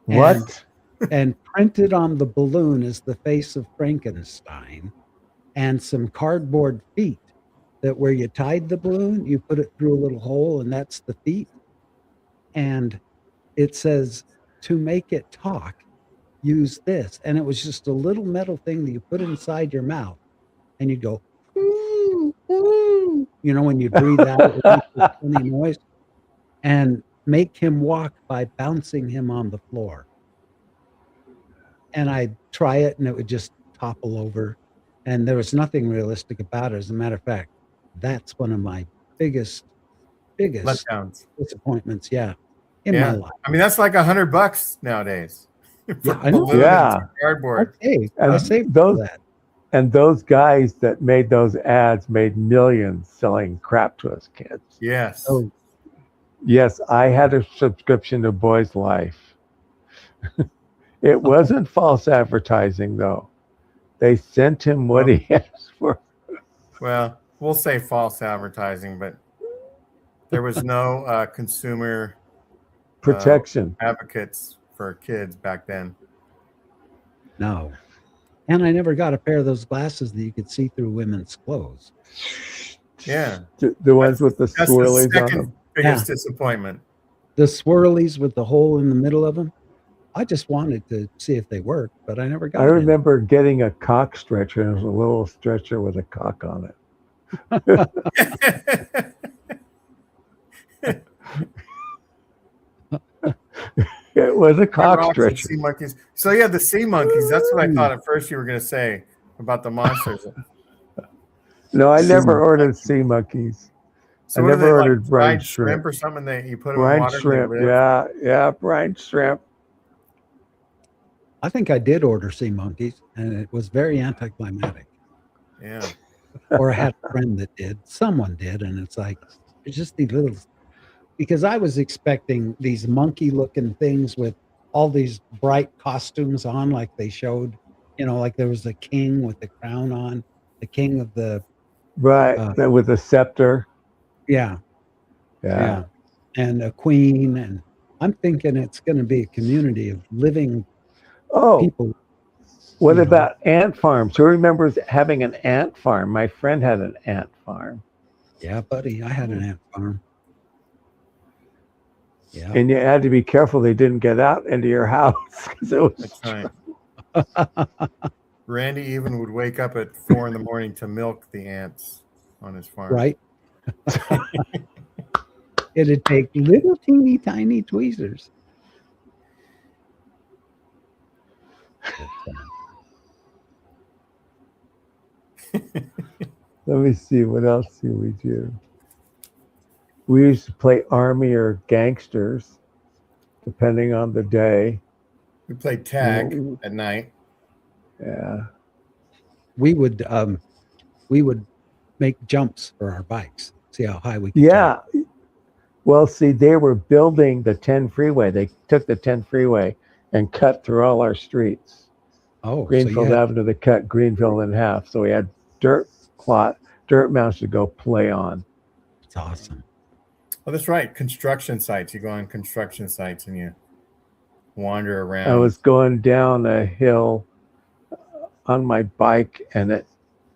B: What?
A: And printed on the balloon is the face of Frankenstein and some cardboard feet that where you tied the balloon, you put it through a little hole and that's the feet. And it says to make it talk, use this. And it was just a little metal thing that you put inside your mouth and you go, "Ooh, ooh," you know, when you breathe out, it makes this funny noise, and make him walk by bouncing him on the floor. And I'd try it and it would just topple over. And there was nothing realistic about it. As a matter of fact, that's one of my biggest
C: Letdowns.
A: disappointments, yeah, in
C: Yeah.
A: my life.
C: I mean, that's like $100 nowadays. For
A: Yeah, I know.
C: balloon and
B: Yeah.
C: cardboard.
A: Okay, I
B: And
A: saved
B: those-
A: that.
B: And those guys that made those ads made millions selling crap to us kids.
C: Yes.
A: Oh,
B: Yes, I had a subscription to Boys Life. It wasn't false advertising, though. They sent him what he asked for.
C: Well, we'll say false advertising, but there was no consumer
B: Protection.
C: advocates for kids back then.
A: no. And I never got a pair of those glasses that you could see through women's clothes.
C: Yeah.
B: The ones with the
C: That's the
B: swirlies on
C: second
B: them.
C: biggest disappointment.
A: The swirlies with the hole in the middle of them. I just wanted to see if they worked, but I never got
B: I
A: it.
B: remember getting a cock stretcher, and it was a little stretcher with a cock on it. It was a cock
C: Rocks and
B: stretcher.
C: sea monkeys. So yeah, the sea monkeys. That's what I thought at first you were going to say about the monsters.
B: No, I
A: Sea
B: never
A: monkey.
B: ordered sea monkeys.
C: So
B: I
C: what are
B: never
C: they,
B: ordered
C: like,
B: brine
C: fried
B: shrimp.
C: or something that you put them in
B: Brine
C: water?
B: shrimp, yeah, brine shrimp.
A: I think I did order sea monkeys, and it was very anticlimactic.
C: Yeah.
A: Or I had a friend that did. Someone did, and it's like it's just these little. Because I was expecting these monkey-looking things with all these bright costumes on, like they showed. You know, like there was a king with the crown on, the king of the
B: Right, with a scepter.
A: yeah.
B: Yeah.
A: And a queen, and I'm thinking it's going to be a community of living
B: Oh,
A: people.
B: what
A: you know.
B: about ant farms? Who remembers having an ant farm? My friend had an ant farm.
A: Yeah, buddy, I had an ant farm. Yeah.
B: And you had to be careful they didn't get out into your house. 'Cause it was,
C: That's right. Randy even would wake up at 4 a.m. to milk the ants on his farm.
A: Right. It'd take little teeny tiny tweezers.
B: let me see, what else do we do? We used to play army or gangsters, depending on the day.
C: We played tag at night.
B: Yeah.
A: We would make jumps for our bikes. See how high we could
B: Yeah.
A: jump.
B: Well, see, they were building the 10 freeway. They took the 10 freeway and cut through all our streets.
A: Oh,
B: Greenfield Avenue, they cut Greenfield in half. So we had dirt mounds to go play on.
A: it's awesome.
C: Oh, that's right. Construction sites. You go on construction sites and you wander around.
B: I was going down a hill on my bike and it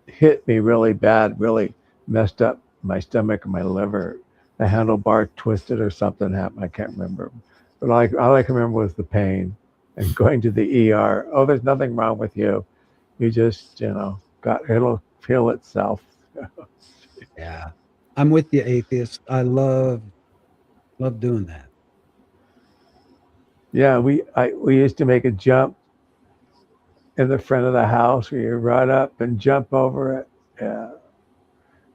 B: hit me really bad, really messed up my stomach and my liver. The handlebar twisted or something happened. I can't remember. But all I can remember was the pain and going to the ER. Oh, there's nothing wrong with you. You just, it'll heal itself.
A: Yeah. I'm with you, atheist. I love doing that.
B: Yeah, we used to make a jump in the front of the house where you run up and jump over it. Yeah.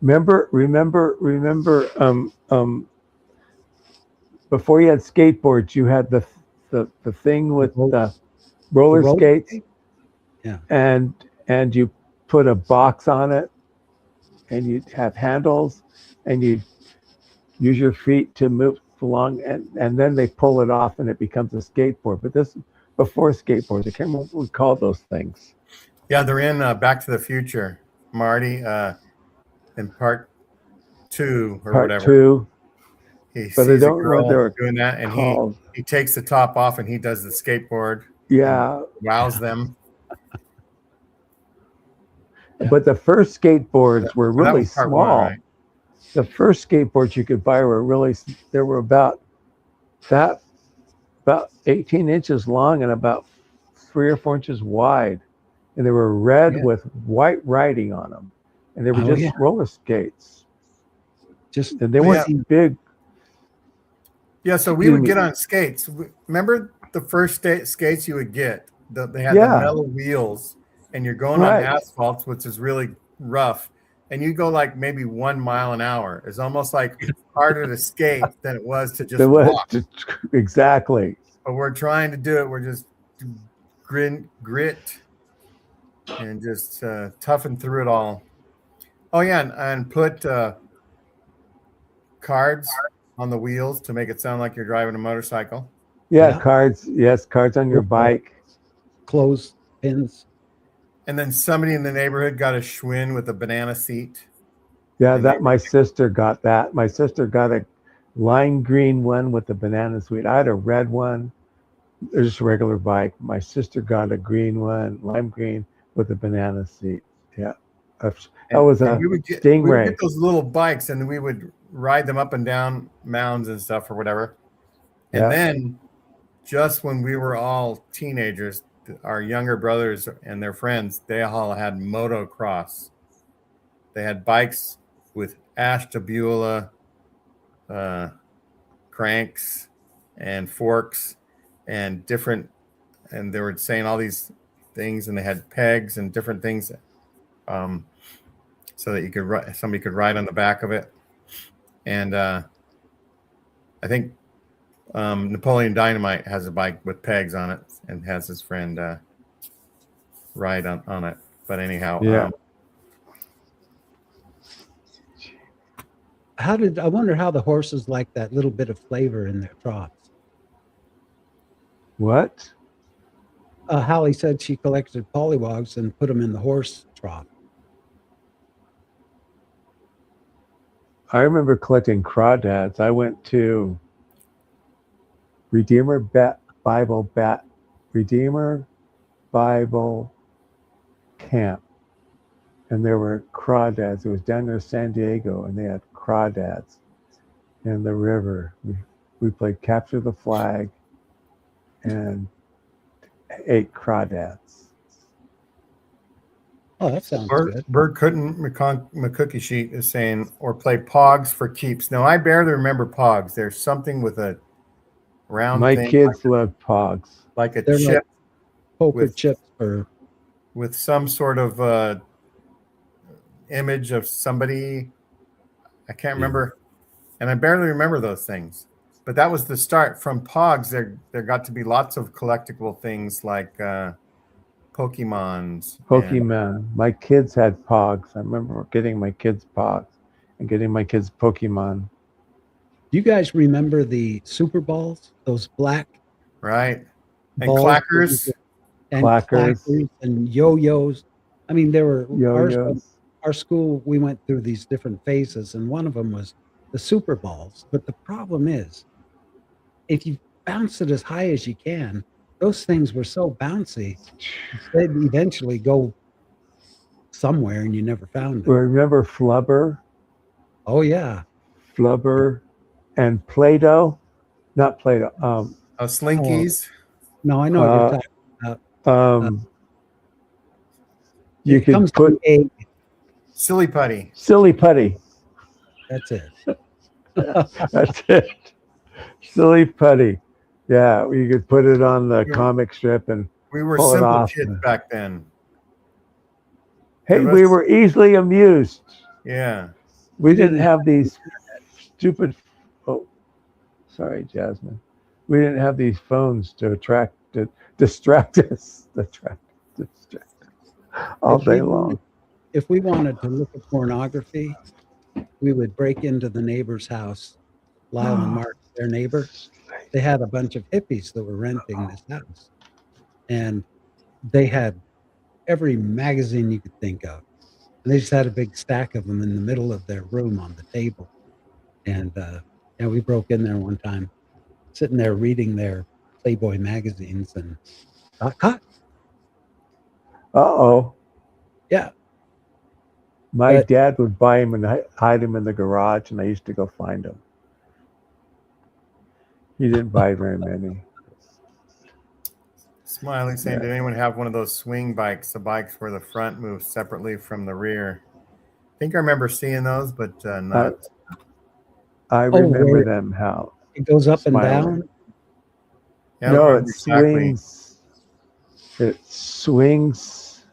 B: Remember, before you had skateboards, you had the thing with the roller skates.
A: Yeah.
B: And you put a box on it and you have handles and you use your feet to move along and then they pull it off and it becomes a skateboard. But this before skateboards, I can't remember what we called those things.
C: Yeah, they're in Back to the Future, Marty, in part 2 or
B: Part
C: whatever.
B: 2.
C: He
B: But I
C: sees a
B: don't know
C: girl
B: what they're
C: doing that, and
B: called.
C: he takes the top off and he does the skateboard.
B: Yeah.
C: Wows them.
B: But the first skateboards were
C: Well, that
B: really
C: was part
B: small.
C: one, right?
B: The first skateboards you could buy were about about 18 inches long and about 3 or 4 inches wide. And they were red
A: Yeah.
B: with white writing on them. And they were
A: Oh,
B: just
A: yeah.
B: roller skates.
A: Just
B: And they
C: Yeah.
B: weren't big.
C: Yeah, so we
B: Excuse
C: would
B: me.
C: get on skates. Remember the first skates you would get? They had
B: Yeah.
C: the metal wheels, and you're going
B: Right.
C: on asphalt, which is really rough. And you go like maybe 1 mile an hour. It's almost like harder to skate than it was to just
B: They were-
C: walk.
B: exactly.
C: But we're trying to do it. We're just grit and just toughen through it all. Oh yeah, and put cards on the wheels to make it sound like you're driving a motorcycle.
B: Yeah,
A: Yeah.
B: cards. Yes, cards on your bike.
A: clothes pins.
C: And then somebody in the neighborhood got a Schwinn with a banana seat.
B: Yeah,
C: And
B: that my sister got that. My sister got a lime green one with the banana sweet. I had a red one. It was just a regular bike. My sister got a green one, lime green with a banana seat. Yeah. That was a
C: we would get
B: Stingray.
C: those little bikes, and we would ride them up and down mounds and stuff or whatever. And
B: Yeah.
C: then just when we were all teenagers, our younger brothers and their friends, they all had motocross. They had bikes with Ashtabula cranks and forks and different, and they were saying all these things, and they had pegs and different things, so that you could somebody could ride on the back of it. And I think Napoleon Dynamite has a bike with pegs on it and has his friend ride on it. But anyhow,
B: Yeah.
A: I wonder how the horses like that little bit of flavor in their troughs.
B: What?
A: Hallie said she collected pollywogs and put them in the horse trough.
B: I remember collecting crawdads. I went to Redeemer Bible Camp, and there were crawdads. It was down near San Diego, and they had crawdads in the river. We played capture the flag and ate crawdads.
A: Oh, that sounds
C: Bert
A: good.
C: McCookie Sheet is saying, or play Pogs for keeps. Now, I barely remember Pogs. There's something with a round
B: My
C: thing,
B: kids love Pogs.
C: like a
A: They're
C: chip
A: like poker
C: with-
A: chips or
C: with some sort of image of somebody. I can't remember, and I barely remember those things. But that was the start. From Pogs, there got to be lots of collectible things like Pokemons.
B: Pokemon. My kids had Pogs. I remember getting my kids Pogs and getting my kids Pokemon.
A: Do you guys remember the Super Balls? Those black
C: Right. And
A: balls
C: clackers.
A: and
B: Clackers.
A: clackers and yo-yos. I mean, there were
B: Yo-yos.
A: our school. We went through these different phases, and one of them was the Super Balls. But the problem is, if you bounce it as high as you can, those things were so bouncy, they'd eventually go somewhere, and you never found them.
B: Remember Flubber?
A: Oh yeah,
B: Flubber and Play-Doh? Not Play-Doh.
C: Slinkies.
A: no, I know what you're talking about.
B: You
A: It
B: could
A: comes
B: put
A: to a.
C: Silly putty.
B: Silly Putty.
A: That's it.
B: That's it. Silly Putty. Yeah, you could put it on the
C: Yeah.
B: comic strip and
C: We were
B: Pull it
C: simple
B: off.
C: kids back then.
B: hey,
C: Give
B: we
C: us-
B: were easily amused.
C: Yeah.
B: We didn't have these stupid. Oh, sorry, Jasmine. We didn't have these phones to distract us all day long.
A: If we wanted to look at pornography, we would break into the neighbor's house. Lyle and Mark, their neighbor, they had a bunch of hippies that were renting this house, and they had every magazine you could think of. And they just had a big stack of them in the middle of their room on the table. And we broke in there one time, sitting there reading their Playboy magazines, and got caught.
B: Uh-oh.
A: Yeah.
B: My
A: But-
B: dad would buy him and hide him in the garage, and I used to go find him. He didn't buy very many.
C: Smiley saying,
B: Yeah.
C: did anyone have one of those swing bikes, the bikes where the front moves separately from the rear? I think I remember seeing those, but not.
B: I remember
A: where
B: them. How
A: it goes up and
B: Smiley.
A: down.
C: Yeah, I don't
B: no,
C: remember
B: it
C: exactly.
B: swings. It swings.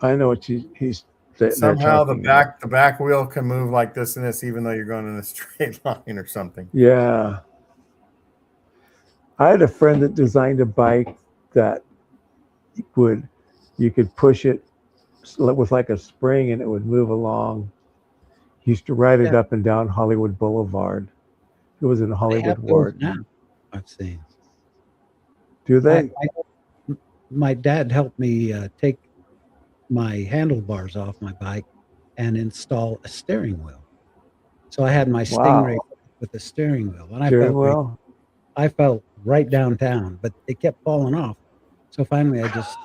B: I know what he's. They're
C: Somehow
B: talking about.
C: the back wheel can move like this and this, even though you're going in a straight line or something.
B: Yeah. I had a friend that designed a bike that you could push it with like a spring and it would move along. He used to ride it
A: Yeah.
B: up and down Hollywood Boulevard. It was in
A: They
B: Hollywood
A: have those
B: Ward.
A: now. I've seen.
B: Do they?
A: My dad helped me take my handlebars off my bike and install a steering wheel. So I had my Stingray
B: Wow.
A: with a steering wheel, and
B: Steering wheel?
A: I felt right downtown, but it kept falling off. So finally, I just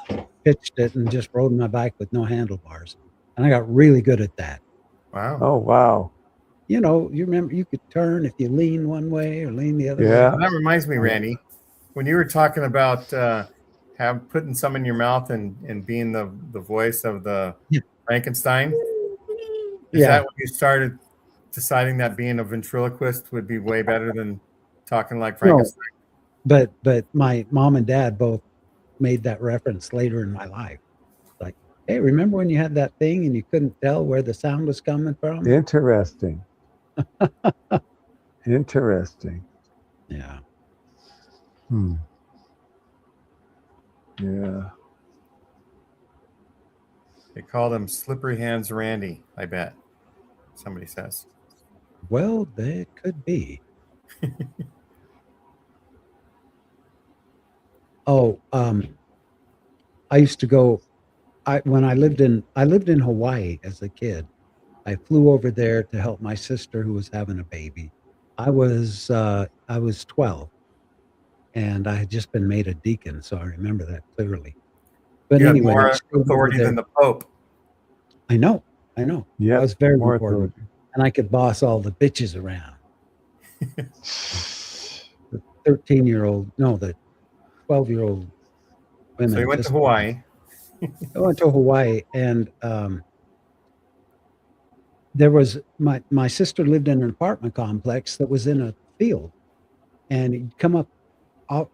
A: pitched it and just rode my bike with no handlebars, and I got really good at that.
C: Wow.
B: Oh, wow.
A: You know, you remember you could turn if you lean one way or lean the other
B: Yeah.
A: way.
C: That reminds me, Randy, when you were talking about putting some in your mouth and being the voice of the
A: Yeah.
C: Frankenstein. Is
A: Yeah.
C: that when you started deciding that being a ventriloquist would be way better than talking like Frankenstein?
A: But my mom and dad both made that reference later in my life. Like, hey, remember when you had that thing and you couldn't tell where the sound was coming from?
B: Interesting. Interesting.
A: Yeah.
B: Yeah.
C: They called him Slippery Hands Randy, I bet. Somebody says.
A: Well, they could be. I used to go. When I lived in Hawaii as a kid. I flew over there to help my sister who was having a baby. I was 12, and I had just been made a deacon, so I remember that clearly. But
C: You have
A: anyway,
C: more
A: I stayed over
C: authority
A: there.
C: than the Pope.
A: I know.
B: Yeah.
A: I was very
B: More
A: important,
B: authority.
A: and I could boss all the bitches around. The 13-year-old, no, the 12-year-old women.
C: So you went to
A: just-
C: Hawaii.
A: I went to Hawaii, and there was my sister lived in an apartment complex that was in a field, and you'd come up off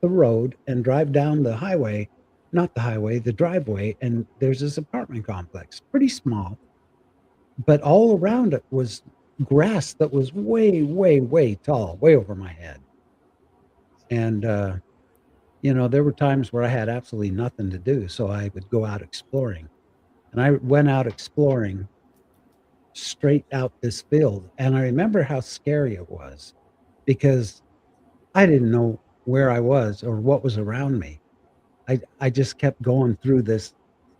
A: the road and drive down the highway, not the highway, the driveway, and there's this apartment complex, pretty small, but all around it was grass that was way, way, way tall, way over my head. And you know, there were times where I had absolutely nothing to do, so I would go out exploring. And I went out exploring straight out this field, and I remember how scary it was because I didn't know where I was or what was around me. I just kept going through this.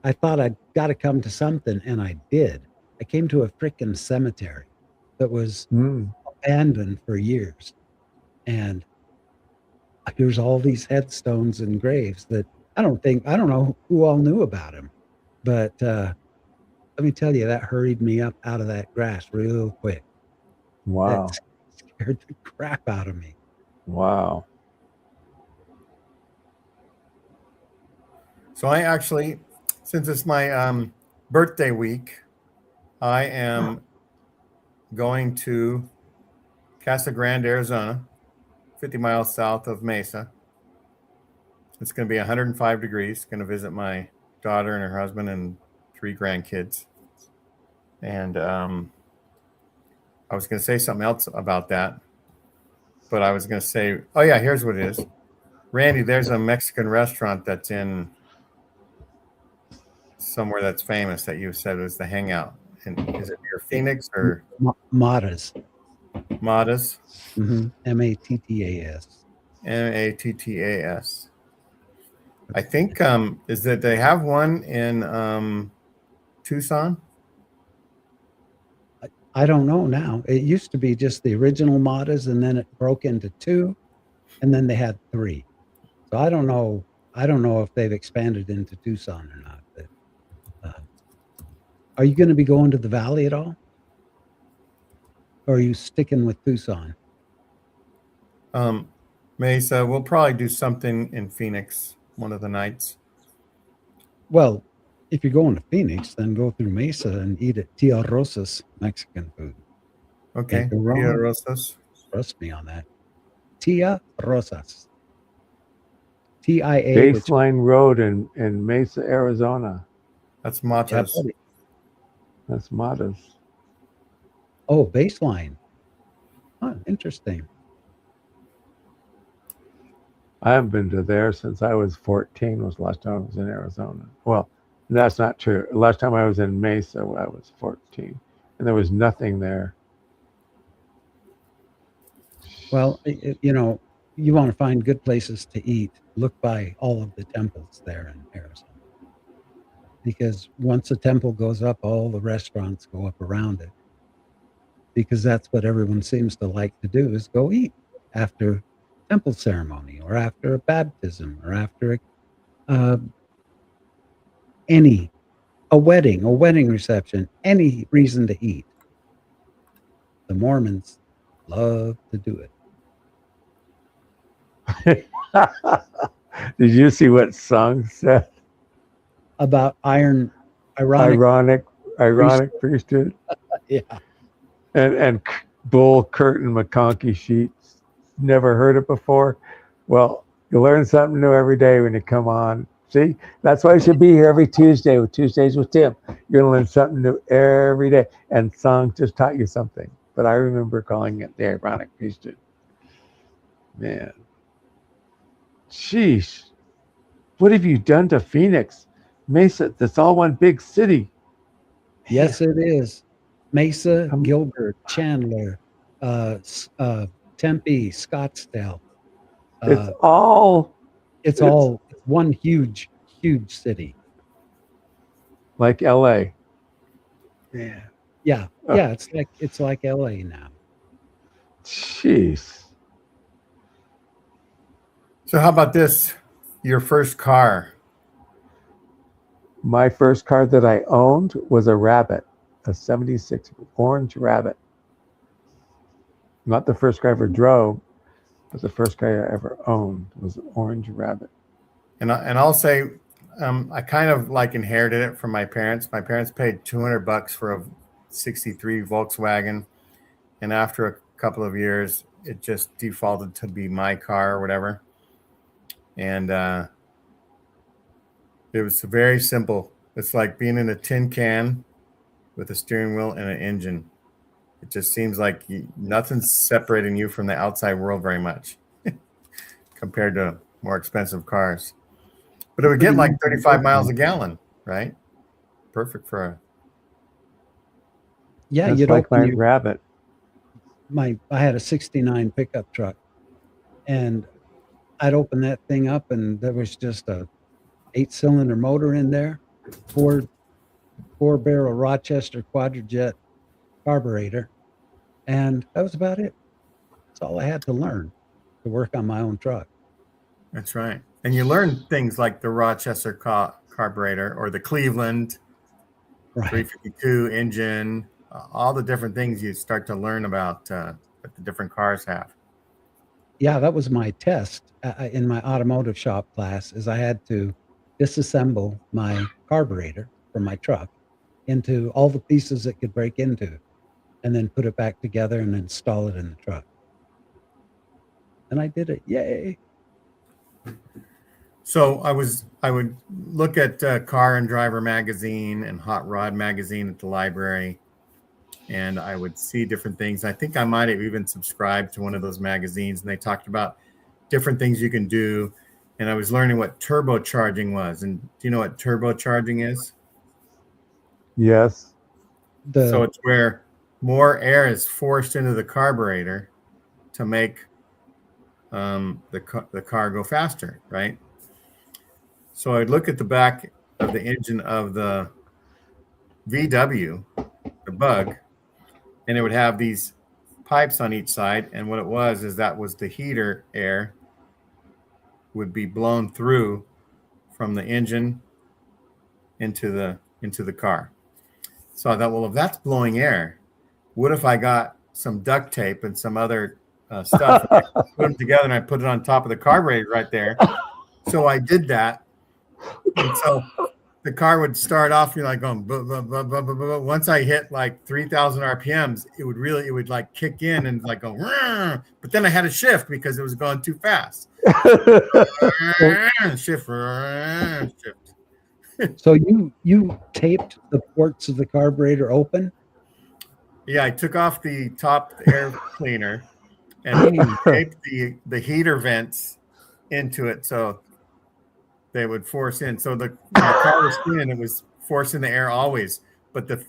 A: I thought I'd got to come to something, and I did. I came to a freaking cemetery that was abandoned for years, and there's all these headstones and graves that I don't know who all knew about him, but let me tell you, that hurried me up out of that grass real quick.
B: Wow.
A: That scared the crap out of me.
B: Wow.
C: So I actually, since it's my birthday week, I am going to Casa Grande, Arizona, 50 miles south of Mesa. It's going to be 105 degrees. Going to visit my daughter and her husband and 3 grandkids. And I was going to say something else about that, but I was going to say, oh yeah, here's what it is. Randy, there's a Mexican restaurant that's in somewhere that's famous that you said was the Hangout. And is it near Phoenix or
A: Mattas?
C: Mattas?
A: Mattas.
C: Mattas. I think is that they have one in Tucson.
A: I don't know now. It used to be just the original Mattas, and then it broke into 2, and then they had 3. So I don't know if they've expanded into Tucson or not. But are you going to be going to the Valley at all, or are you sticking with Tucson?
C: Mesa. We'll probably do something in Phoenix one of the nights.
A: Well, if you're going to Phoenix, then go through Mesa and eat at Tia Rosa's Mexican food.
C: Okay.
A: Can't go wrong.
C: Tia Rosas.
A: Trust me on that. Tia Rosas. TIA. Which,
B: Baseline Road in Mesa, Arizona.
C: That's
A: yeah,
C: Matas.
A: buddy.
B: That's Mata's.
A: Oh, Baseline. Huh, interesting.
B: I haven't been to there since I was 14 was the last time I was in Arizona. Well, that's not true. Last time I was in Mesa, I was 14. And there was nothing there.
A: Well, you know, you want to find good places to eat, look by all of the temples there in Arizona. Because once a temple goes up, all the restaurants go up around it. Because that's what everyone seems to like to do is go eat after temple ceremony or after a baptism or after a wedding reception, any reason to eat. The Mormons love to do it.
B: Did you see what song said?
A: About ironic.
B: Ironic priesthood.
A: Yeah.
B: And Bull Curtin McConkie sheets. Never heard it before. Well, you learn something new every day when you come on. See, that's why you should be here every Tuesday with Tuesdays with Tim. You're gonna learn something new every day. And song just taught you something. But I remember calling it the ironic priesthood. Man. Sheesh. What have you done to Phoenix? Mesa, that's all one big city.
A: Yes, it is. Mesa, Gilbert, Chandler, Tempe, Scottsdale.
B: It's all
A: It's all one huge city.
B: like LA.
A: Yeah. Yeah. It's like LA now.
B: Jeez.
C: So how about this? Your first car.
B: My first car that I owned was a Rabbit, a 76 orange Rabbit. Not the first car I ever drove, but the first car I ever owned was an orange Rabbit.
C: And I'll say, I kind of like inherited it from my parents. My parents paid $200 for a '63 Volkswagen, and after a couple of years, it just defaulted to be my car or whatever. And it was very simple. It's like being in a tin can with a steering wheel and an engine. It just seems like nothing's separating you from the outside world very much compared to more expensive cars. But it would get like 35 miles a gallon, right? Perfect for a...
A: Yeah,
B: That's
A: you'd
B: like my
A: open
B: Rabbit.
A: I had a 69 pickup truck, and I'd open that thing up and there was just a 8-cylinder motor in there, four barrel Rochester Quadrajet carburetor, and that was about it. That's all I had to learn to work on my own truck.
C: That's right. And you learn things like the Rochester carburetor or the Cleveland
A: Right.
C: 352 engine, all the different things you start to learn about that the different cars have.
A: Yeah, that was my test in my automotive shop class, is I had to disassemble my carburetor from my truck into all the pieces it could break into, and then put it back together and install it in the truck. And I did it. Yay.
C: So I would look at Car and Driver magazine and Hot Rod magazine at the library, and I would see different things. I think I might have even subscribed to one of those magazines, and they talked about different things you can do. And I was learning what turbocharging was. And do you know what turbocharging is?
B: Yes.
C: So it's where more air is forced into the carburetor to make the car go faster, right? So I'd look at the back of the engine of the VW, the Bug, and it would have these pipes on each side. And what it was is that was the heater air would be blown through from the engine into the car. So I thought, well, if that's blowing air, what if I got some duct tape and some other stuff. And I put them together and I put it on top of the carburetor right there. So I did that. And so the car would start off, you know, like going, buh, buh, buh, buh, buh, buh. Once I hit like 3,000 RPMs, it would like kick in and like go, "Rrr." But then I had to shift because it was going too fast. Shift, shift.
A: So you taped the ports of the carburetor open?
C: Yeah, I took off the top air cleaner and taped the heater vents into it so they would force in. So the car was spinning, it was forcing the air always. But the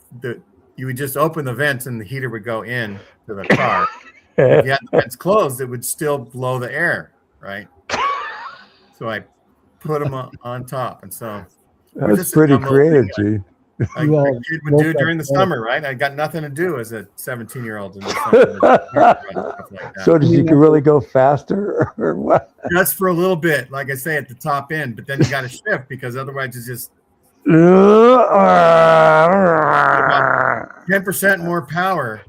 C: you would just open the vents and the heater would go in to the car. If you had the vents closed, it would still blow the air, right? So I put them on top, and so
B: That's pretty creative, G.
C: like
A: You
C: a
A: all
C: kid would do during the
A: woke up
C: summer, right? I got nothing to do as a 17-year-old in the summer. Stuff like that.
B: So did you really go faster or what?
C: Just for a little bit, like I say, at the top end, but then you got to shift because otherwise it's just 10% more power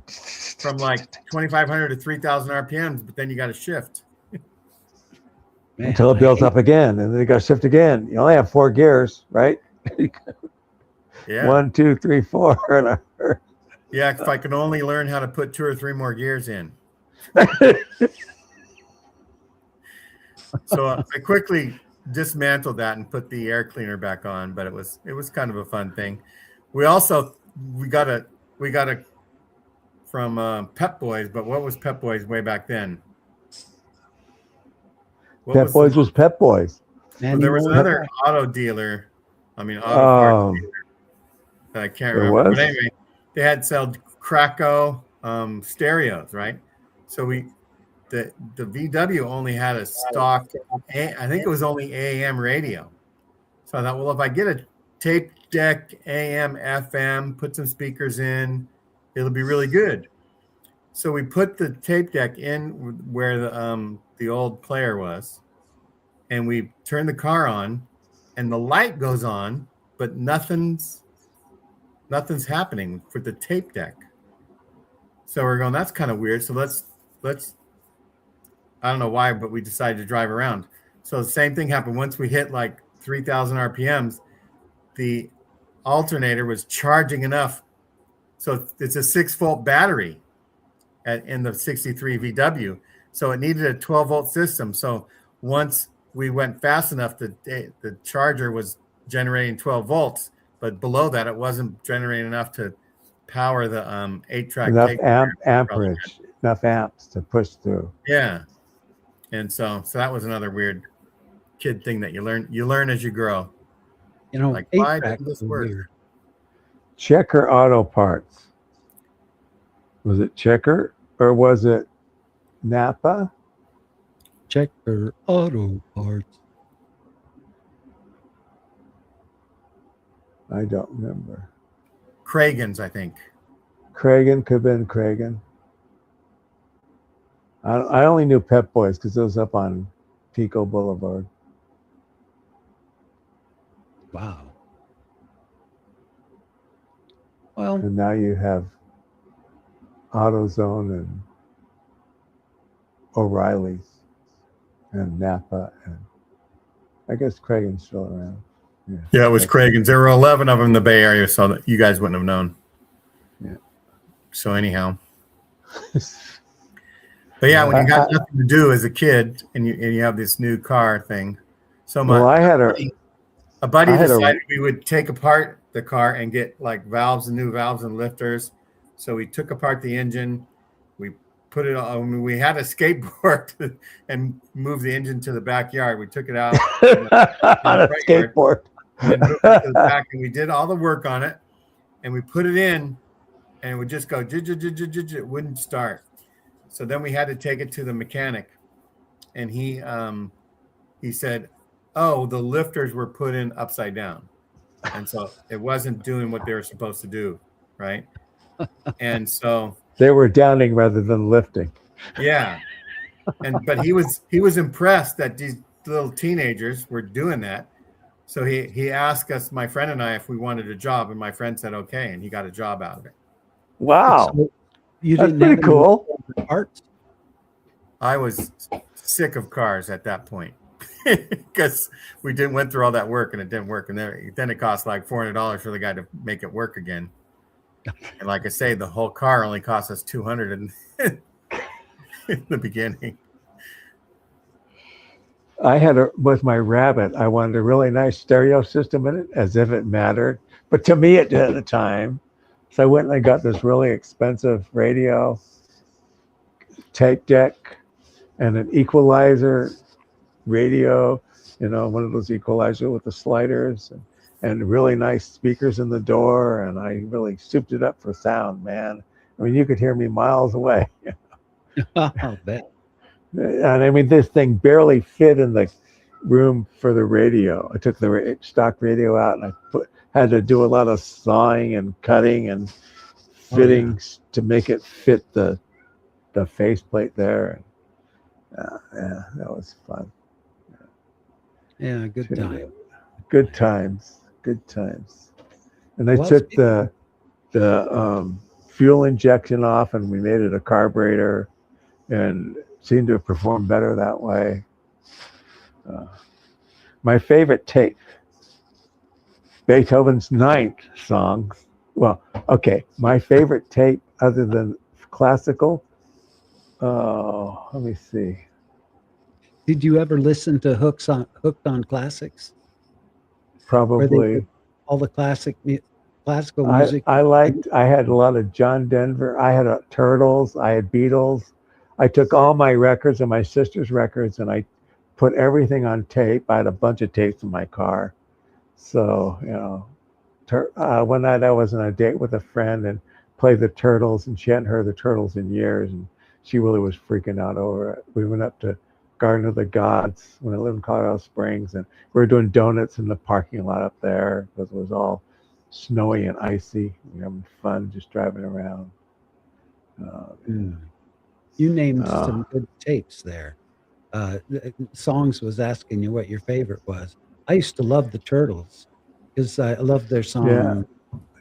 C: from like 2,500 to 3,000 RPMs, but then you got to shift.
A: Man,
B: Until it
A: I
B: builds
A: hate-
B: up again, and then you got to shift again. You only have 4 gears, right?
C: Yeah.
B: 1, 2, 3, 4.
C: Yeah. If I could only learn how to put 2 or 3 more gears in. So I quickly dismantled that and put the air cleaner back on, but it was kind of a fun thing. We got a from Pep Boys, but what was Pep Boys way back then? What
B: Pep
C: was
B: Boys was Pep Boys.
C: well, there was
A: Anymore?
C: another auto dealer. I mean, auto
B: Oh,
C: parts dealer that I can't
B: there
C: remember.
B: was?
C: But anyway, they had sold Krakow stereos, right? So the VW only had a stock, I think it was only AM radio. So I thought, well, if I get a tape deck AM, FM, put some speakers in, it'll be really good. So we put the tape deck in where the old player was, and we turn the car on, and the light goes on, but nothing's happening for the tape deck. So we're going, that's kind of weird. So let's I don't know why, but we decided to drive around. So the same thing happened once we hit like 3,000 RPMs. The alternator was charging enough. So it's a 6-volt battery in the 63 VW. So it needed a 12-volt system. So once we went fast enough, the charger was generating 12 volts, but below that, it wasn't generating enough to power the 8-track
B: enough
C: tape.
B: amperage, enough amps to push through.
C: Yeah. And so that was another weird kid thing that you learn as you grow.
A: You know,
C: Like, why
A: 8-track
C: did this
A: was
C: work?
A: weird.
B: Checker Auto Parts. Was it Checker or was it Napa?
A: Checker Auto Parts.
B: I don't remember.
C: Kragen's, I think.
B: Kragen could have been Kragen. I only knew Pep Boys because it was up on Pico Boulevard.
A: Wow. Well,
B: And now you have AutoZone and O'Reilly's and Napa, and I guess Kragen's still around.
C: Yeah, it was Kragen's. There were 11 of them in the Bay Area, so that you guys wouldn't have known.
B: Yeah.
C: So anyhow. But yeah, when you got nothing to do as a kid and you have this new car thing. So
B: Well, I had
C: a buddy
B: I had a-
C: decided we would take apart the car and get like valves and new valves and lifters. So we took apart the engine. We put it on. We had a skateboard and moved the engine to the backyard. We took it out
B: on a skateboard.
C: and moved it to the back, and we did all the work on it. And we put it in, and it would just go. It wouldn't start. So then we had to take it to the mechanic, and he said, "Oh, the lifters were put in upside down, and so it wasn't doing what they were supposed to do, right?" And so
B: They were downing rather than lifting.
C: yeah, but he was impressed that these little teenagers were doing that. So he asked us, my friend and I, if we wanted a job, and my friend said okay, and he got a job out of it.
B: Wow,
A: so you
B: that's
A: didn't
B: pretty
A: have any
B: cool.
A: parts?
C: I was sick of cars at that point because we went through all that work and it didn't work. And then it cost like $400 for the guy to make it work again. And like I say, the whole car only cost us $200 in the beginning.
B: I with my Rabbit, I wanted a really nice stereo system in it, as if it mattered. But to me, it did at the time. So I went and I got this really expensive radio, tape deck, and an equalizer radio, one of those equalizers with the sliders, and really nice speakers in the door. And I really souped it up for sound, man. I mean, you could hear me miles away.
A: I'll bet.
B: And I mean, this thing barely fit in the room for the radio. I took the stock radio out and I had to do a lot of sawing and cutting and fittings to make it fit the faceplate there. Yeah, that was fun.
A: Yeah, good time.
B: Good times. Good times. And I
A: Well,
B: took the fuel injection off and we made it a carburetor, and seemed to have performed better that way. My favorite tape, Beethoven's Ninth song. Well, okay, my favorite tape other than classical. Let me see.
A: Did you ever listen to Hooked on Classics?
B: Probably
A: All the classical music.
B: I had a lot of John Denver. I had Turtles. I had Beatles. I took all my records and my sister's records and I put everything on tape. I had a bunch of tapes in my car. So, one night I was on a date with a friend and played the Turtles, and she hadn't heard the Turtles in years, and she really was freaking out over it. We went up to Garden of the Gods when I lived in Colorado Springs, and we were doing donuts in the parking lot up there because it was all snowy and icy. We were having fun just driving around.
A: You named some good tapes there. Songs was asking you what your favorite was. I used to love the Turtles because I loved their song.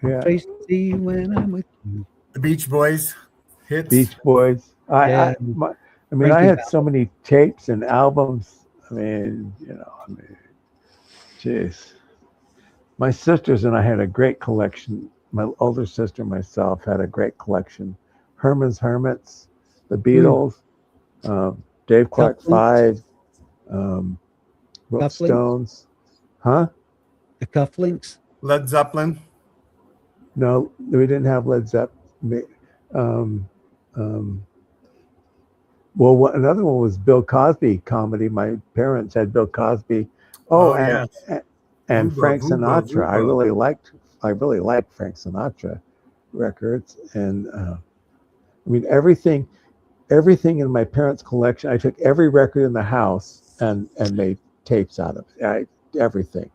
B: Yeah.
A: Tracy, when I'm with you.
C: The Beach Boys hits.
B: Beach Boys. I had so many tapes and albums. Jeez. My sisters and I had a great collection. My older sister and myself had a great collection. Herman's Hermits, the Beatles, Dave Clark 5, Rolling Stones. Huh?
A: The Cufflinks?
C: Led Zeppelin.
B: No, we didn't have Led Zeppelin. Another one was Bill Cosby comedy. My parents had Bill Cosby. And Frank Sinatra. I really liked Frank Sinatra records. And everything in my parents' collection. I took every record in the house and made tapes out of it. Everything.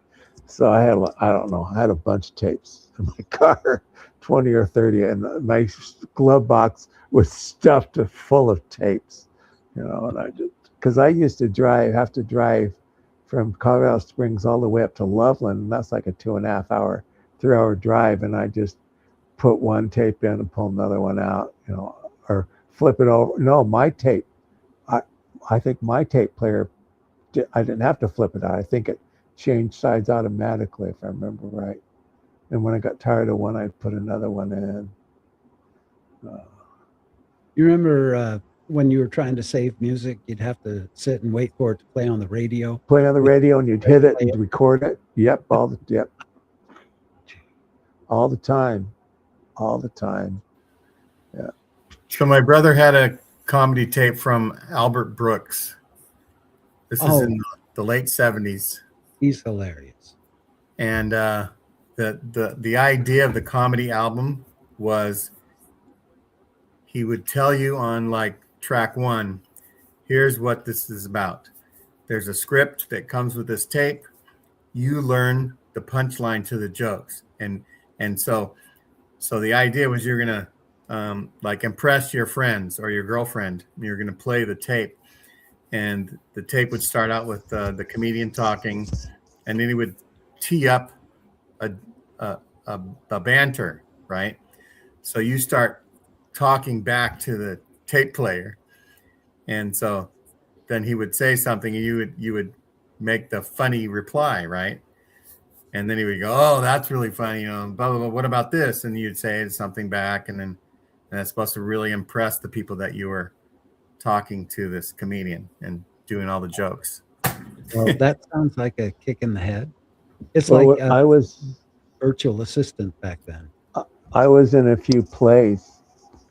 B: So I had a bunch of tapes in my car, 20 or 30, and my glove box was stuffed full of tapes, and because I used to have to drive from Colorado Springs all the way up to Loveland, and that's like a 2.5 hour, 3-hour drive, and I just put one tape in and pull another one out, or flip it over. No, my tape, I think my tape player, I didn't have to flip it out. I think it changed sides automatically, if I remember right. And when I got tired of one, I'd put another one in.
A: You remember when you were trying to save music, you'd have to sit and wait for it to play on the radio?
B: Play on the radio and you'd hit it and record it. Yep, all the time. All the time. Yeah.
C: So my brother had a comedy tape from Albert Brooks. This is in the late 70s.
A: He's hilarious.
C: And the idea of the comedy album was he would tell you on like track 1, here's what this is about. There's a script that comes with this tape. You learn the punchline to the jokes. And so the idea was you're going to like impress your friends or your girlfriend. You're going to play the tape. And the tape would start out with the comedian talking, and then he would tee up a banter, right? So you start talking back to the tape player, And so then he would say something and you would make the funny reply, right? And then he would go, "Oh, that's really funny, blah, blah, blah. What about this?" And you'd say something back, and that's supposed to really impress the people that you were talking to, this comedian, and doing all the jokes.
A: Well, that sounds like a kick in the head. It's
B: Well,
A: like
B: I
A: a
B: was
A: virtual assistant back then.
B: in a few plays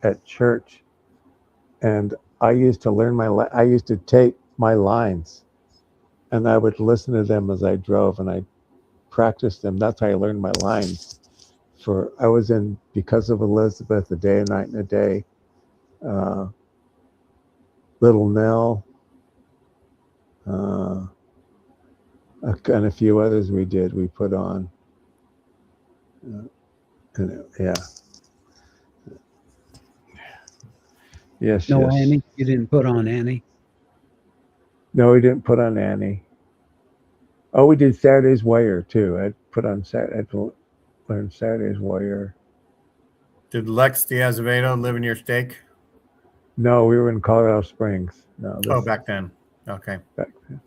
B: at church, and I used to learn I used to tape my lines, and I would listen to them as I drove, and I practiced them. That's how I learned my lines. I was in Because of Elizabeth, A Day, a Night, and a Day, Little Nell, and a few others we put on. Yeah. Yes.
A: No,
B: yes.
A: Annie, you didn't put on Annie.
B: No, we didn't put on Annie. Oh, we did Saturday's Warrior too. I learned Saturday's Warrior.
C: Did Lex de Azevedo live in your stake?
B: No, we were in Colorado Springs. No.
C: Back then. Okay.
B: Back then.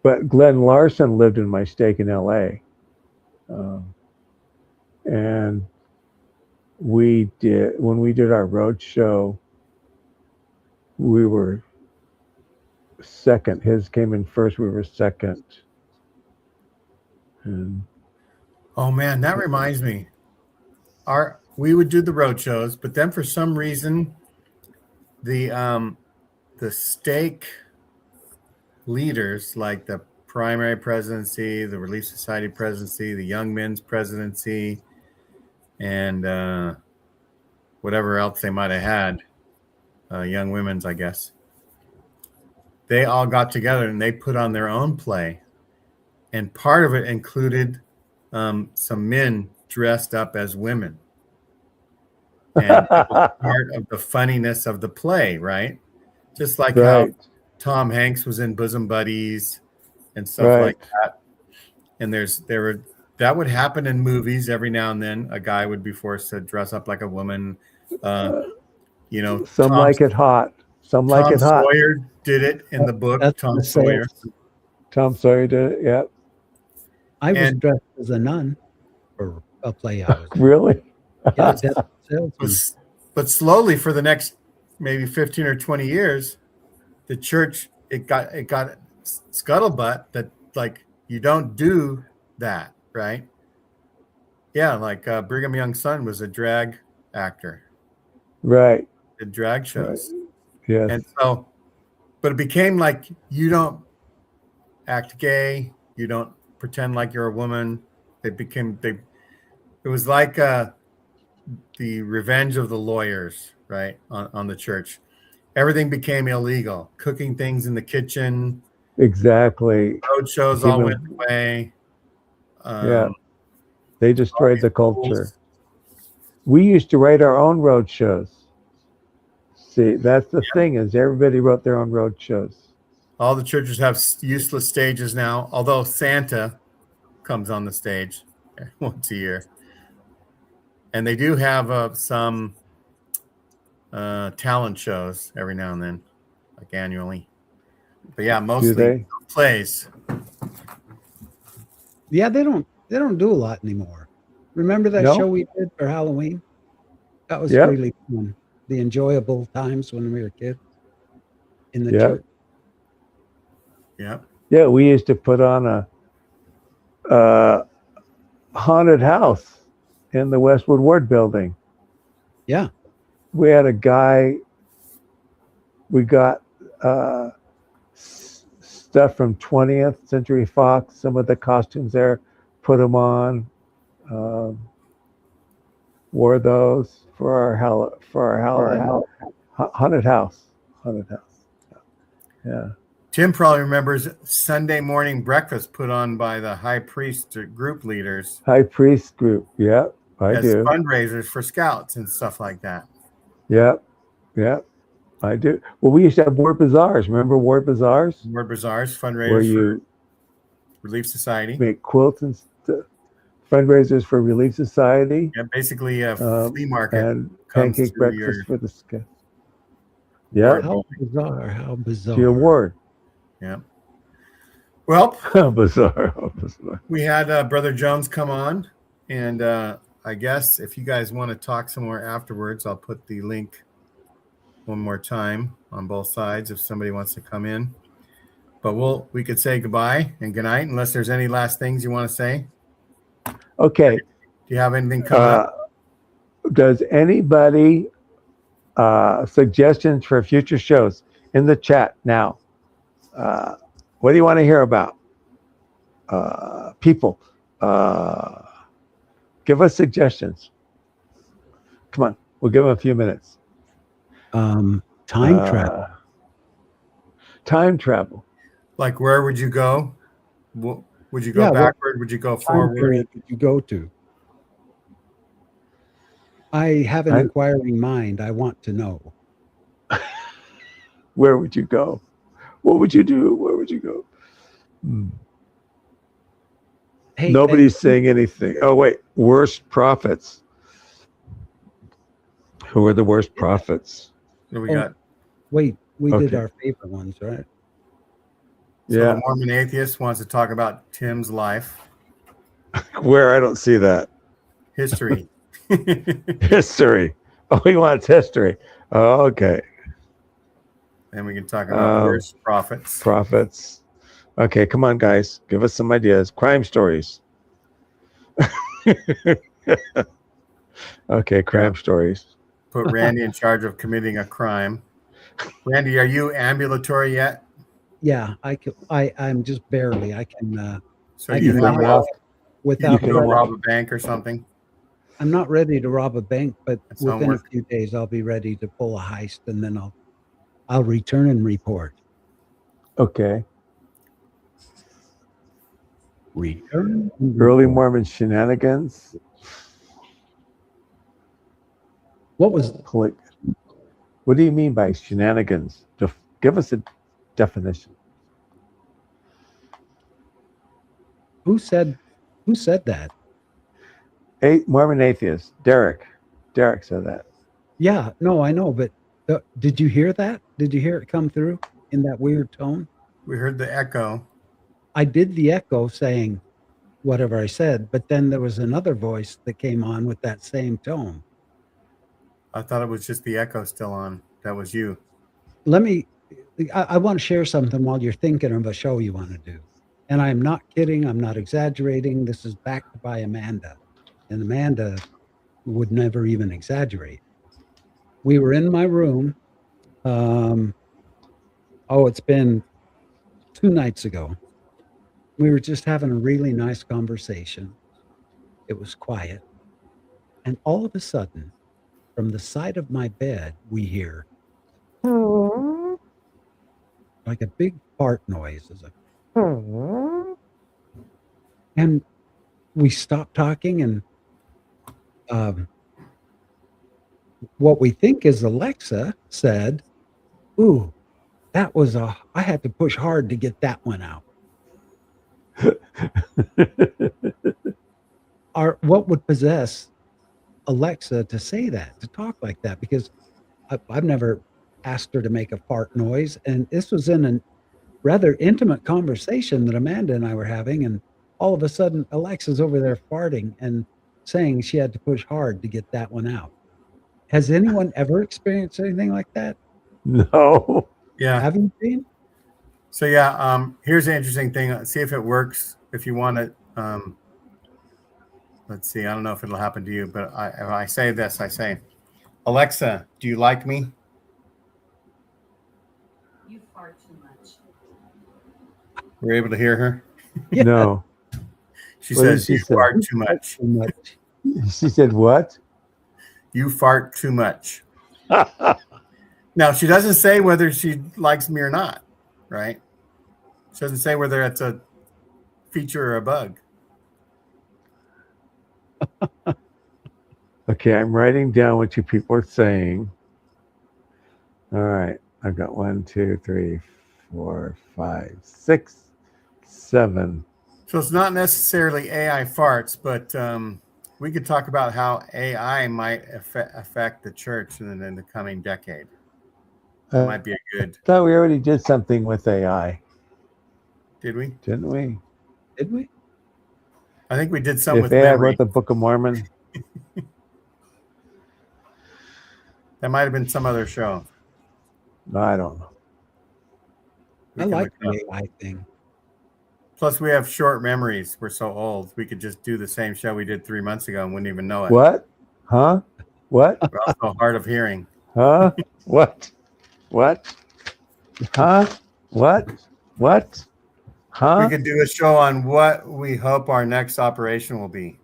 B: But Glenn Larson lived in my stake in L.A. And when we did our road show, we were second. His came in first. We were second. And
C: Oh man, that reminds me. We would do the road shows, but then for some reason, the stake leaders, like the primary presidency, the Relief Society presidency, the Young Men's presidency, and whatever else they might have had, Young Women's, I guess. They all got together and they put on their own play, and part of it included some men dressed up as women. And that was part of the funniness of the play, right? Just like how Tom Hanks was in Bosom Buddies and stuff like that. And that would happen in movies every now and then. A guy would be forced to dress up like a woman.
B: Some like it hot. Some like it hot.
C: Tom Sawyer did it in the book. Tom Sawyer.
B: Tom Sawyer did it. Yep.
A: I was dressed as a nun for a play I was in.
B: Really?
A: Yeah, salesman.
C: But slowly, for the next maybe 15 or 20 years, the church it got scuttlebutt that like you don't do that, right? Yeah, like Brigham Young's son was a drag actor,
B: right?
C: Did drag shows,
B: right. Yes.
C: And so, but it became like you don't act gay, you don't pretend like you're a woman. It was like the Revenge of the Lawyers, right? On the church. Everything became illegal. Cooking things in the kitchen.
B: Exactly.
C: Road shows all went away.
B: Yeah. They destroyed the culture. We used to write our own road shows. See, that's the thing is everybody wrote their own road shows.
C: All the churches have useless stages now, although Santa comes on the stage once a year. And they do have some talent shows every now and then, like annually. But yeah, mostly plays.
A: Yeah, they don't do a lot anymore. Remember that show we did for Halloween? That was really fun. The enjoyable times when we were kids in the church.
C: Yeah.
B: Yeah, we used to put on a haunted house in the Westwood Ward building.
A: Yeah.
B: We had a guy, we got stuff from 20th Century Fox, some of the costumes there, put them on, wore those for our haunted house. Yeah.
C: Tim probably remembers Sunday morning breakfast put on by the high priest group leaders.
B: High priest group, yeah, I do.
C: Fundraisers for scouts and stuff like that.
B: Yep, I do. Well, we used to have ward bazaars. Remember ward bazaars?
C: Ward bazaars, fundraisers for Relief Society.
B: Make quilts and fundraisers for Relief Society.
C: Yeah, basically a flea market.
B: And pancake breakfast for the scouts. Yeah,
A: How bizarre! How bizarre!
B: to your word.
C: Yeah. Well,
B: Bizarre. How bizarre.
C: we had Brother Jones come on, and I guess if you guys want to talk some more afterwards, I'll put the link one more time on both sides if somebody wants to come in. But we could say goodbye and good night unless there's any last things you want to say.
B: Okay.
C: Do you have anything coming up?
B: Does anybody suggestions for future shows in the chat now? What do you want to hear about? People, give us suggestions. Come on, we'll give them a few minutes.
A: Time travel.
B: Time travel.
C: Like, where would you go? Would you go
A: Yeah,
C: backward? Would you go
A: Time
C: forward?
A: period did you go to? I have an inquiring mind. I want to know.
B: Where would you go? What would you do? Where would you go?
A: Hey,
B: Nobody's saying anything. Oh, wait. Worst prophets. Who are the worst prophets?
C: What we got?
A: wait, we did
B: Okay.
A: our favorite ones, right?
C: So
B: Yeah.
C: the Mormon atheist wants to talk about Tim's life,
B: Where? I don't see that.
C: history.
B: History. Oh, he wants history. Oh, okay.
C: And we can talk about worst prophets.
B: Prophets. Okay, come on, guys. Give us some ideas. Crime stories. Okay, crime stories.
C: Put Randy in charge of committing a crime. Randy, are you ambulatory yet?
A: Yeah, I'm just barely. I can.
C: So
A: I
C: you
A: can
C: can
A: walk
C: you
A: without.
C: can go rob a bank or something?
A: I'm not ready to rob a bank, but
C: That's
A: within a
C: homework.
A: few days, I'll be ready to pull a heist, and then I'll return and report.
B: Okay.
A: Return. and
B: Early
A: report.
B: Mormon shenanigans.
A: What was?
B: What do you mean by shenanigans? Give us a definition.
A: Who said that?
B: Mormon atheist. Derek said that.
A: Yeah, no, I know, but did you hear that? Did you hear it come through in that weird tone?
C: We heard the echo.
A: I did the echo saying whatever I said, but then there was another voice that came on with that same tone.
C: I thought it was just the echo still on. That was you.
A: I want to share something while you're thinking of a show you want to do. And I'm not kidding. I'm not exaggerating. This is backed by Amanda. And Amanda would never even exaggerate. We were in my room. It's been 2 nights ago. We were just having a really nice conversation. It was quiet. And all of a sudden, from the side of my bed, we hear like a big fart noise. And we stopped talking, and what we think is Alexa said, "Ooh, that was I had to push hard to get that one out." What would possess Alexa to say that, to talk like that? Because I've never asked her to make a fart noise, and this was in a rather intimate conversation that Amanda and I were having, and all of a sudden Alexa's over there farting and saying she had to push hard to get that one out. Has anyone ever experienced anything like that?
B: No.
C: Yeah.
A: Have you been?
C: So yeah, here's an interesting thing. See if it works. If you want to, let's see. I don't know if it'll happen to you, but if I say this, I say, Alexa, do you like me?
E: You fart too much.
C: We're able to hear her.
A: Yeah.
B: No.
C: She
B: What did
C: says,
B: she
C: you
B: say?
C: fart too much.
A: Too much.
B: She said what?
C: You fart too much. Now, she doesn't say whether she likes me or not, right? She doesn't say whether it's a feature or a bug.
B: Okay, I'm writing down what you people are saying. All right. I've got 1, 2, 3, 4, 5, 6, 7.
C: So it's not necessarily AI farts, but we could talk about how AI might affect the church in the coming decade. That might be a good.
B: Thought we already did something with AI,
C: Did we?
B: didn't we?
A: Did we?
C: I think we did some
B: If
C: with
B: AI
C: memory.
B: wrote the Book of Mormon,
C: That might have been some other show.
B: I don't know.
C: We
A: I
C: can
A: like
C: look it
A: the
C: up.
A: AI thing.
C: Plus, we have short memories. We're so old. We could just do the same show we did 3 months ago and wouldn't even know it.
B: What? Huh? What?
C: We're also hard of hearing.
B: Huh? What? What? Huh? What? What? Huh?
C: We could do a show on what we hope our next operation will be.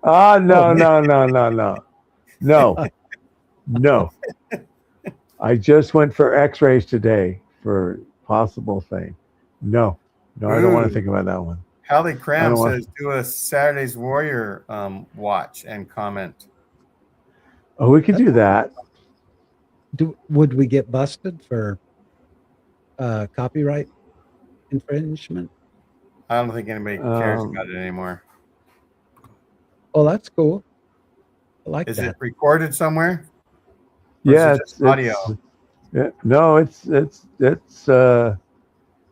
B: Oh, no, no, no, no, no. No. No. I just went for x-rays today for possible thing. No. No, I don't want to
C: Ooh.
B: think about that one.
C: Hallie
B: I
C: Cram
B: don't want-
C: says do a Saturday's Warrior watch and comment.
B: Oh, we could do that.
A: Would we get busted for copyright infringement?
C: I don't think anybody cares
B: Um,
C: about it anymore.
A: Oh, that's cool. I like
C: Is
A: that.
C: it recorded somewhere? Or is
B: Yeah,
C: it just audio?
B: No, it's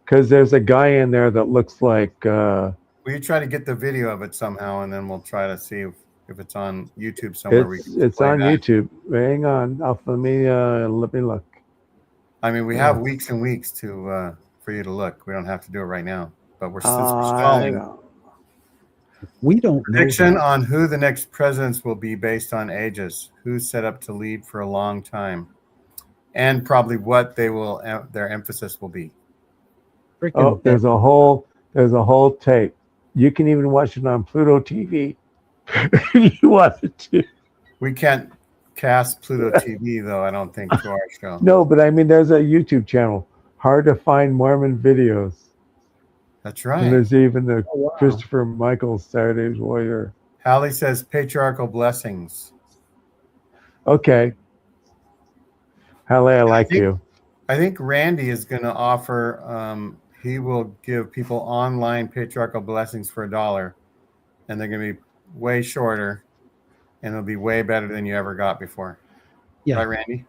B: because there's a guy in there that looks like
C: Will you try to get the video of it somehow, and then we'll try to see if it's on YouTube somewhere.
B: it's
C: play
B: on
C: that.
B: YouTube. Hang on, let me look.
C: I mean, we have weeks and weeks to for you to look. We don't have to do it right now, but we're stalling.
A: We don't know.
C: Prediction
A: that.
C: on who the next presidents will be based on ages, who's set up to lead for a long time, and probably what they will their emphasis will be.
A: Freaking
B: Oh, there's a whole tape. You can even watch it on Pluto TV if you wanted to.
C: We can't cast Pluto TV though. I don't think to our show.
B: No, but I mean, there's a YouTube channel, Hard to Find Mormon Videos,
C: That's
B: and
C: right.
B: there's even the
A: Oh, wow.
B: Christopher Michaels Saturday's Warrior.
C: Hallie says patriarchal blessings.
B: Okay, Halle, I like
C: think-
B: you.
C: I think Randy is going to offer. He will give people online patriarchal blessings for $1, and they're going to be way shorter, and it'll be way better than you ever got before.
A: Yeah.
C: Right, Randy?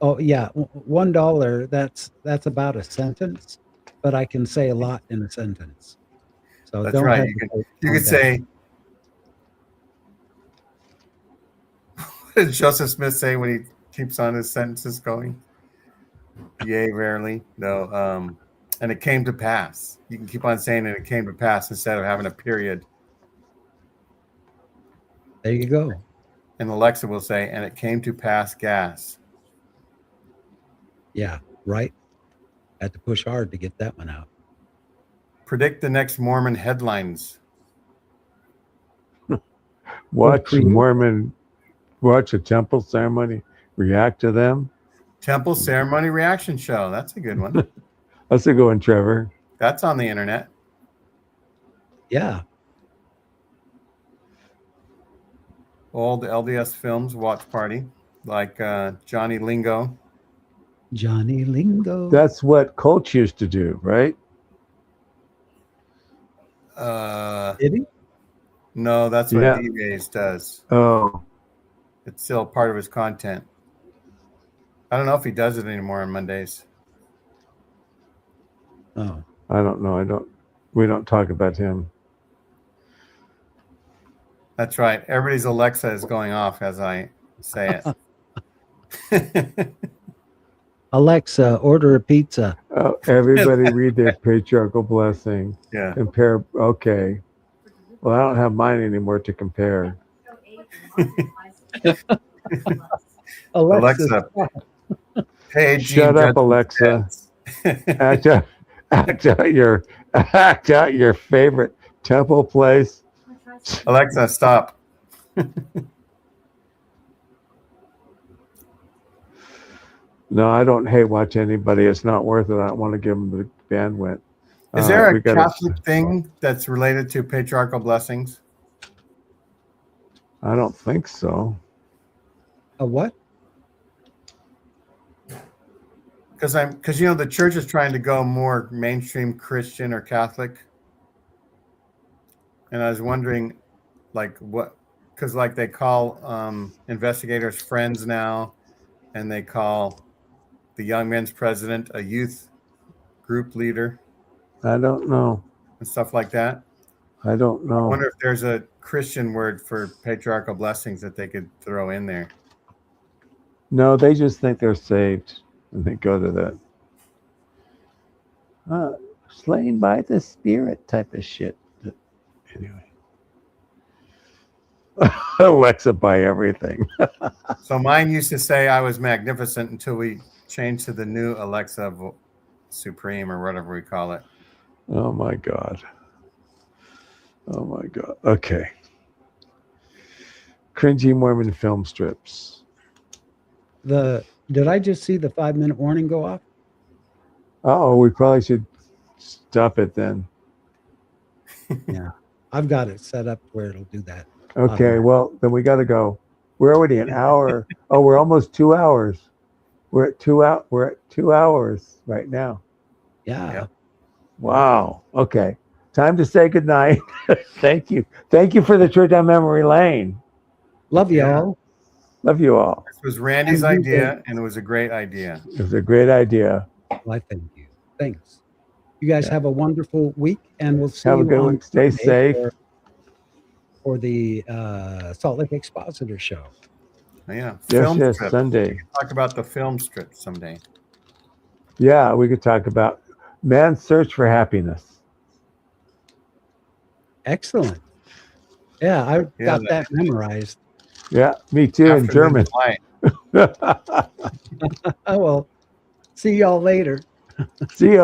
A: Oh yeah, $1. That's about a sentence, but I can say a lot in a sentence. So
C: That's
A: don't
C: right.
A: hesitate
C: You
A: on
C: could
A: that.
C: say, what did Joseph Smith say when he keeps on his sentences going? Yea, verily. No. And it came to pass. You can keep on saying it came to pass instead of having a period.
A: There you go.
C: And Alexa will say, and it came to pass gas.
A: Yeah, right. Had to push hard to get that one out.
C: Predict the next Mormon headlines.
B: Watch
A: creep.
B: watch a temple ceremony, react to them.
C: Temple ceremony reaction show. That's a good one.
B: That's a good one, Trevor.
C: That's on the internet.
A: Yeah.
C: Old LDS films watch party, like Johnny Lingo.
A: Johnny Lingo.
B: That's what Coach used to do, right?
A: Did he?
C: No, that's what
B: Yeah.
C: D-Rays does.
B: Oh,
C: It's still part of his content. I don't know if he does it anymore on Mondays.
A: Oh.
B: I don't know. We don't talk about him.
C: That's right. Everybody's Alexa is going off as I say it.
A: Alexa, order a pizza.
B: Oh, everybody read their patriarchal blessing.
C: Yeah.
B: Compare. Okay. Well, I don't have mine anymore to compare.
C: Alexa. Hey,
B: Shut up, Alexa. Act out your favorite temple place.
C: Alexa, stop.
B: No, I don't hate watch anybody. It's not worth it. I don't want to give them the bandwidth.
C: Is there
B: we
C: a
B: gotta-
C: Catholic thing that's related to patriarchal blessings?
B: I don't think so.
A: A what?
C: Because the church is trying to go more mainstream Christian or Catholic, and I was wondering, like what? Because like they call investigators friends now, and they call the young men's president, a youth group leader,
B: I don't know.
C: and stuff like that.
B: I don't
C: I
B: know.
C: wonder if there's a Christian word for patriarchal blessings that they could throw in there.
B: No, they just think they're saved and they go to that. Slain by the Spirit type of shit. Anyway. Alexa, buy everything.
C: So mine used to say I was magnificent until we changed to the new Alexa Supreme or whatever we call it.
B: Oh my God. Oh my God. Okay. Cringy Mormon film strips.
A: Did I just see the 5-minute warning go off?
B: Oh, we probably should stop it then.
A: Yeah, I've got it set up where it'll do that.
B: Okay, well, then we got to go. We're already an hour. Oh, we're almost 2 hours. We're at 2 hours right now.
A: Yeah.
C: Yeah.
B: Wow. Okay. Time to say goodnight. Thank you. Thank you for the trip down memory lane.
A: Love you
C: Yeah.
A: all.
B: Love you all.
C: This was Randy's
A: And you
C: idea, and it was a great idea.
B: It was a great idea.
A: Well, I thank you. Thanks. You guys
B: Yeah.
A: have a wonderful week, and we'll see
B: Have a
A: you
B: good
A: on
B: week. Stay
A: Sunday
B: safe.
A: for the Salt Lake Expositor show.
C: Yeah.
B: Yes,
C: strip.
B: Sunday.
C: Talk about the film strip someday.
B: Yeah, we could talk about man's search for happiness.
A: Excellent. Yeah, I
C: Yeah,
A: got that memorized.
B: Yeah, me too, in
C: After
B: German.
C: Midnight.
A: Oh, well, see y'all later.
B: See ya.